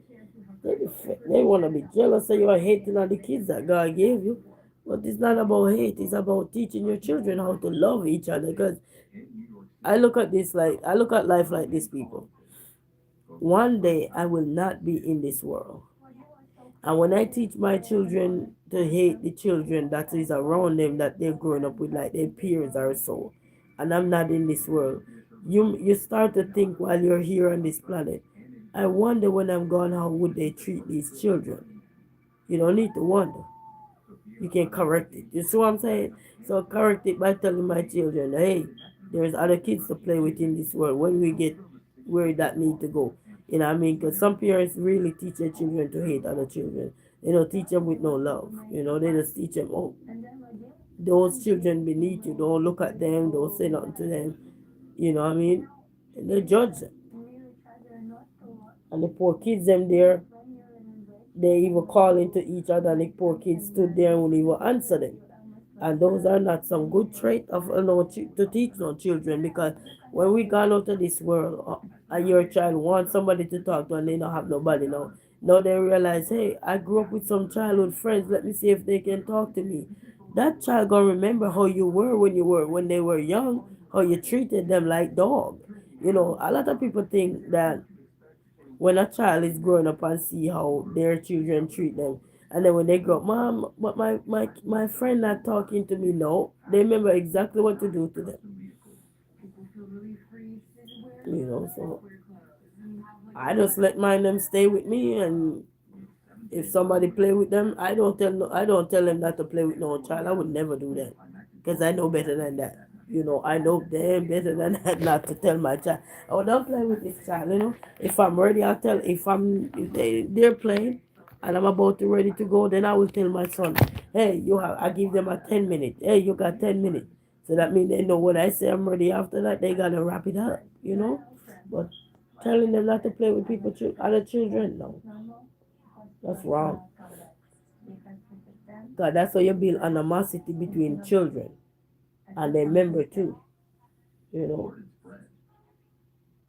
They want to be jealous of you or hating on the kids that God gave you. But it's not about hate. It's about teaching your children how to love each other. Because I look at life like this, people. One day I will not be in this world. And when I teach my children to hate the children that is around them that they're growing up with, like their peers or so, and I'm not in this world, you start to think while you're here on this planet, I wonder when I'm gone, how would they treat these children? You don't need to wonder. You can correct it. You see what I'm saying? So correct it by telling my children, hey, there's other kids to play with in this world when we get where that need to go. You know what I mean? Because some parents really teach their children to hate other children. They don't teach them with no love. They just teach them, oh, those children beneath you. Don't look at them. Don't say nothing to them. You know what I mean? And they judge them. And the poor kids them there, they even call into each other, and the poor kids stood there and wouldn't even answer them. And those are not some good trait of to teach no children, because when we gone out of this world, and your child wants somebody to talk to and they don't have nobody now. Now they realize, hey, I grew up with some childhood friends. Let me see if they can talk to me. That child gonna remember how you were when they were young, how you treated them like dog. A lot of people think that when a child is growing up and see how their children treat them, and then when they grow up, mom, but my friend not talking to me. No, they remember exactly what to do to them. So I just let mine them stay with me, and if somebody play with them, I don't tell them not to play with no child. I would never do that, because I know better than that. I know damn better than that not to tell my child, oh, don't play with this child. If I'm ready, I'll tell. If they're playing, and I'm about to ready to go, then I will tell my son, hey, I give them a 10 minute. Hey, you got 10 minutes. So that means they know when I say I'm ready. After that, they gotta wrap it up. But telling them not to play with other children, no, that's wrong. God, that's how you build animosity between children and their member too. You know,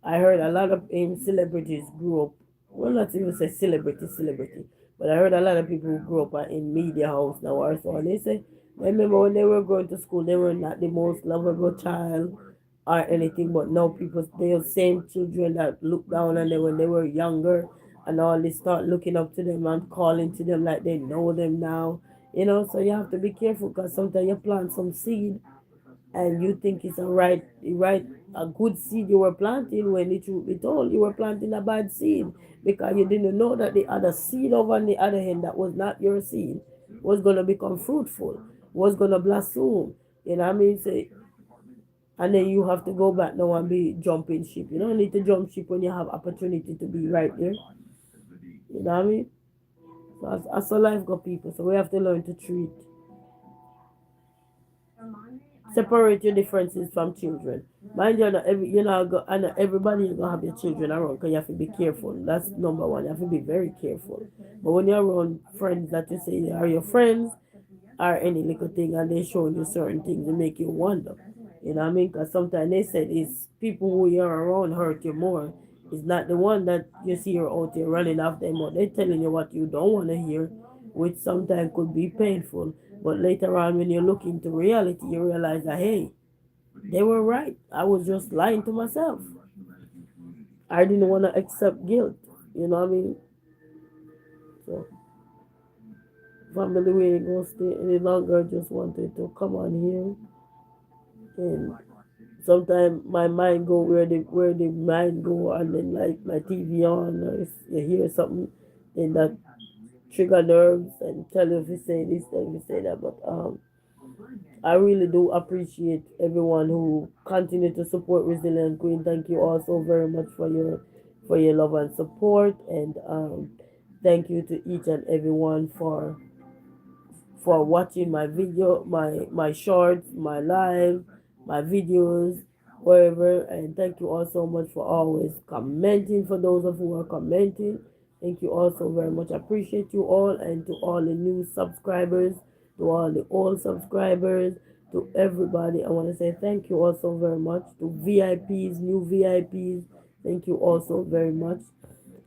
I heard a lot of celebrities grew up. Well, not even say celebrity, but I heard a lot of people who grew up in media house now or so, and they say, I remember when they were going to school, they were not the most lovable child or anything, but now people, they are same children that look down on them when they were younger, and all they start looking up to them and calling to them like they know them now. So you have to be careful, because sometimes you plant some seed and you think it's a good seed you were planting, when the truth be told, you were planting a bad seed, because you didn't know that the other seed over on the other hand that was not your seed was going to become fruitful, was going to blossom. What I mean? Say, and then you have to go back now and be jumping ship. You don't need to jump ship when you have opportunity to be right there. You know what I mean? So as a life got people, so we have to learn to separate your differences from children. Mind you, not everybody you gonna have your children around, because you have to be careful. That's number one. You have to be very careful. But when you're around friends that you say are your friends, or any little thing, and they showing you certain things, they make you wonder. You know what I mean? Because sometimes they said it's people who you're around hurt you more. It's not the one that you see you're out there running after them, but they're telling you what you don't want to hear, which sometimes could be painful. But later on, when you look into reality, you realize that, hey, they were right. I was just lying to myself. I didn't want to accept guilt. You know what I mean? So, family, we ain't gonna stay any longer. Just wanted to come on here and sometimes my mind go where the mind go, and then like my TV on, or if you hear something, then that trigger nerves and tell you if you say this, then you say that. But I really do appreciate everyone who continue to support Resilient Queen. Thank you also very much for your love and support, and thank you to each and everyone for watching my video, my shorts, my live, my videos, wherever. And thank you all so much for always commenting. For those of you who are commenting, thank you also very much. I appreciate you all, and to all the new subscribers, to all the old subscribers, to everybody. I want to say thank you also very much to VIPs, new VIPs. Thank you also very much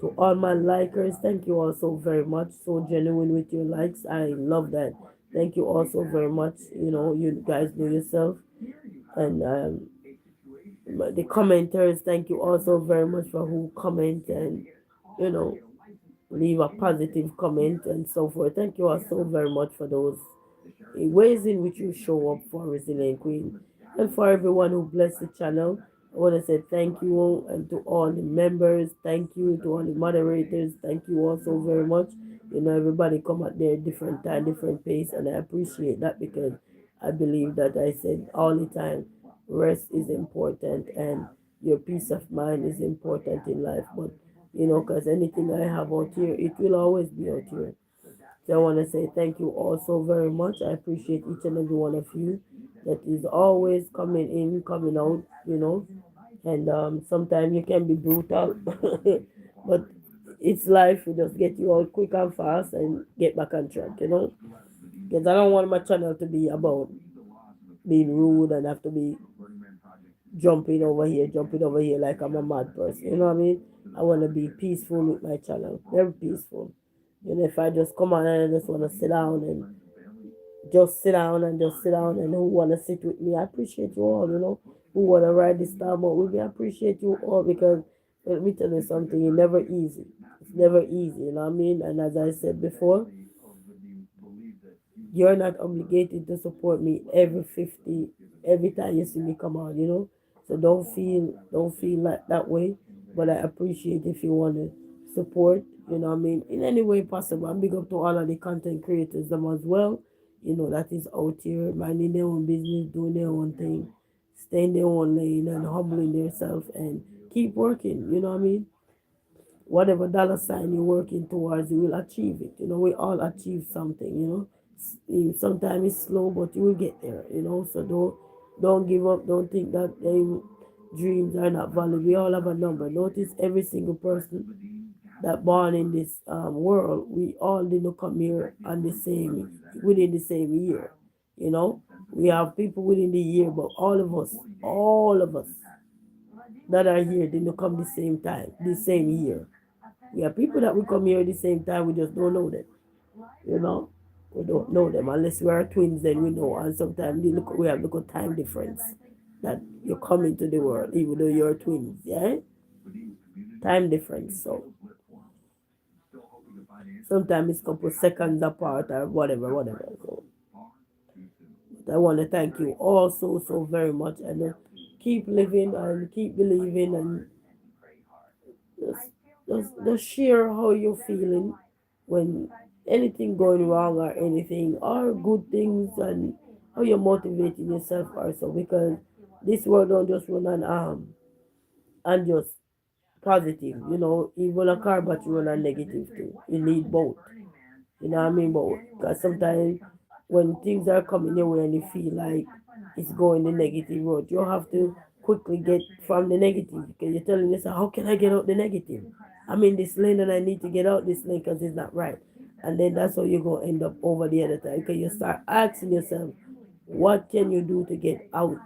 to all my likers. Thank you also very much. So genuine with your likes. I love that. Thank you also very much. You know, you guys know yourself. And the commenters, thank you also very much for who comment and, you know, leave a positive comment and so forth. Thank you also very much for those ways in which you show up for Resilient Queen. And for everyone who blessed the channel, I want to say thank you, and to all the members, thank you to all the moderators, thank you also very much. You know, everybody come at their different time, different pace, and I appreciate that, because I believe that I said all the time, rest is important and your peace of mind is important in life. But, you know, because anything I have out here, it will always be out here. So I want to say thank you also very much. I appreciate each and every one of you that is always coming in, coming out, you know. And sometimes you can be brutal, but it's life. We just get you out quick and fast and get back on track, you know. Because I don't want my channel to be about being rude and have to be jumping over here like I'm a mad person. You know what I mean? I want to be peaceful with my channel, very peaceful. You know, if I just come on and I just want to sit down and just sit down, and who want to sit with me, I appreciate you all, you know, who want to ride this time out with me, I appreciate you all, because let me tell you something, it's never easy. It's never easy, you know what I mean? And as I said before, you're not obligated to support me every time you see me come on, you know. So don't feel like that way. But I appreciate if you want to support, you know what I mean, in any way possible. I'm big up to all of the content creators them as well, you know, that is out here minding their own business, doing their own thing, staying their own lane and humbling themselves and keep working, you know what I mean? Whatever dollar sign you're working towards, you will achieve it. You know, we all achieve something, you know. Sometimes it's slow, but you will get there, you know. So don't give up. Don't think that them dreams are not valid. We all have a number. Notice every single person that born in this world, we all didn't come here on the same within the same year. You know, we have people within the year, but all of us that are here didn't come the same time, the same year. We have people that will come here at the same time, we just don't know them. You know, we don't know them unless we are twins. Then we know, and sometimes we have little time difference that you come into the world, even though you're twins. Yeah, time difference. So sometimes it's a couple seconds apart or whatever. So I want to thank you all so very much, and keep living and keep believing, and just, just share how you're feeling when anything going wrong or anything, or good things, and how you're motivating yourself also, because this world don't just run on and just positive, you know. Even a car battery run on negative too. You need both. You know what I mean? Both. Because sometimes when things are coming your way and you feel like it's going the negative road, you have to quickly get from the negative, because you're telling yourself, how can I get out the negative? I'm in this lane and I need to get out this lane because it's not right. And then that's how you're going to end up over the other time, because you start asking yourself, what can you do to get out?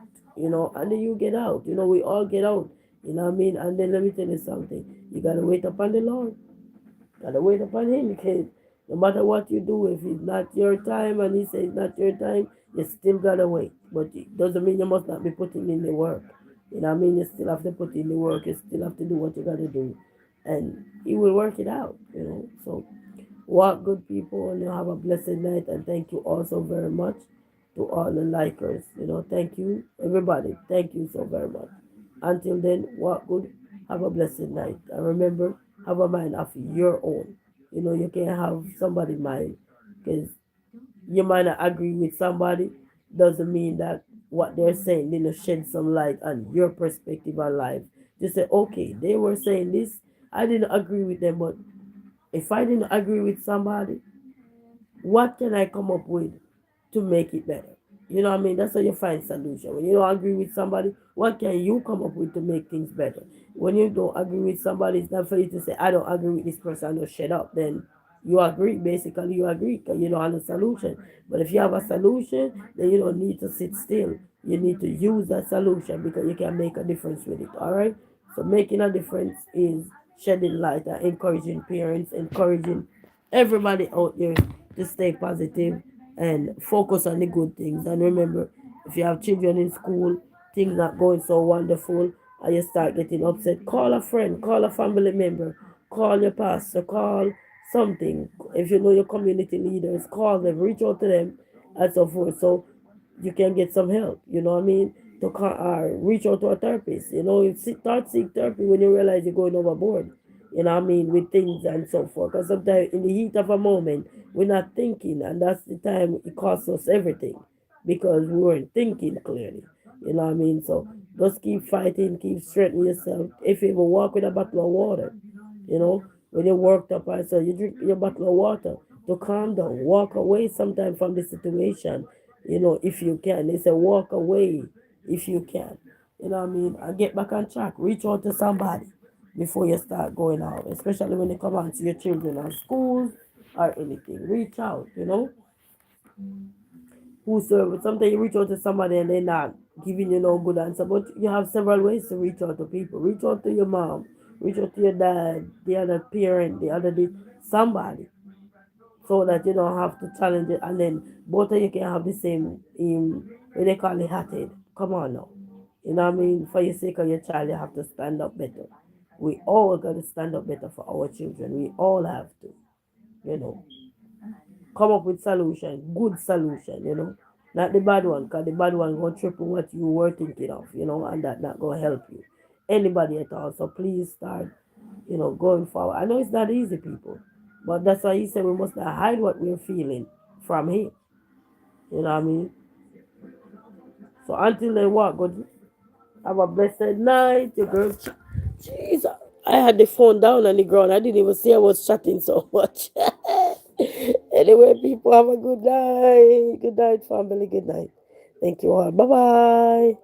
and then you get out. We all get out. You know what I mean? And then let me tell you something. You gotta wait upon the Lord. Gotta wait upon him. You can't, no matter what you do, if it's not your time and he says it's not your time, you still gotta wait. But it doesn't mean you must not be putting in the work. You know what I mean? You still have to put in the work. You still have to do what you gotta do. And he will work it out. So walk good people and you have a blessed night, and thank you also very much to all the likers. Thank you everybody. Thank you so very much. Until then, walk good, have a blessed night. And remember, have a mind of your own. You can't have somebody's mind, because you might not agree with somebody, doesn't mean that what they're saying shed some light on your perspective on life. Just say, okay, they were saying this, I didn't agree with them, but if I didn't agree with somebody, what can I come up with to make it better? You know what I mean? That's how you find solution. When you don't agree with somebody, what can you come up with to make things better? When you don't agree with somebody, it's not for you to say, I don't agree with this person, just shut up. Then you agree. Basically, you agree because you don't have a solution. But if you have a solution, then you don't need to sit still. You need to use that solution because you can make a difference with it. All right? So making a difference is shedding light and encouraging parents, encouraging everybody out there to stay positive and focus on the good things. And remember, if you have children in school, things not going so wonderful, and you start getting upset, call a friend, call a family member, call your pastor, call something. If you know your community leaders, call them, reach out to them, and so forth. So you can get some help. You know what I mean? To reach out to a therapist. You start seek therapy when you realize you're going overboard. You know what I mean, with things and so forth. Because sometimes in the heat of a moment, we're not thinking, and that's the time it costs us everything because we weren't thinking clearly. You know what I mean? So just keep fighting, keep strengthening yourself. If you even walk with a bottle of water, when you're worked up, I so you drink your bottle of water to calm down, walk away sometime from the situation, if you can. They say walk away if you can. You know what I mean? And get back on track. Reach out to somebody before you start going out, especially when you come out to your children or schools or anything. Reach out. Whosoever. Sometimes you reach out to somebody and they're not giving you no good answer, but you have several ways to reach out to people. Reach out to your mom, reach out to your dad, the other parent, somebody, so that you don't have to challenge it, and then both of you can have the same what they call it, hot head. Come on now. You know what I mean? For your sake of your child, you have to stand up better. We all got to stand up better for our children. We all have to, you know, come up with solution, good solution. Not the bad one, because the bad one going to triple what you were thinking of, and that not going to help you. Anybody at all. So please start, going forward. I know it's not easy, people, but that's why he said we must not hide what we're feeling from him. You know what I mean? So until then, what? Good. Have a blessed night, your girl. Jeez, I had the phone down on the ground. I didn't even see I was chatting so much. Anyway, people, have a good night. Good night, family. Good night. Thank you all. Bye bye.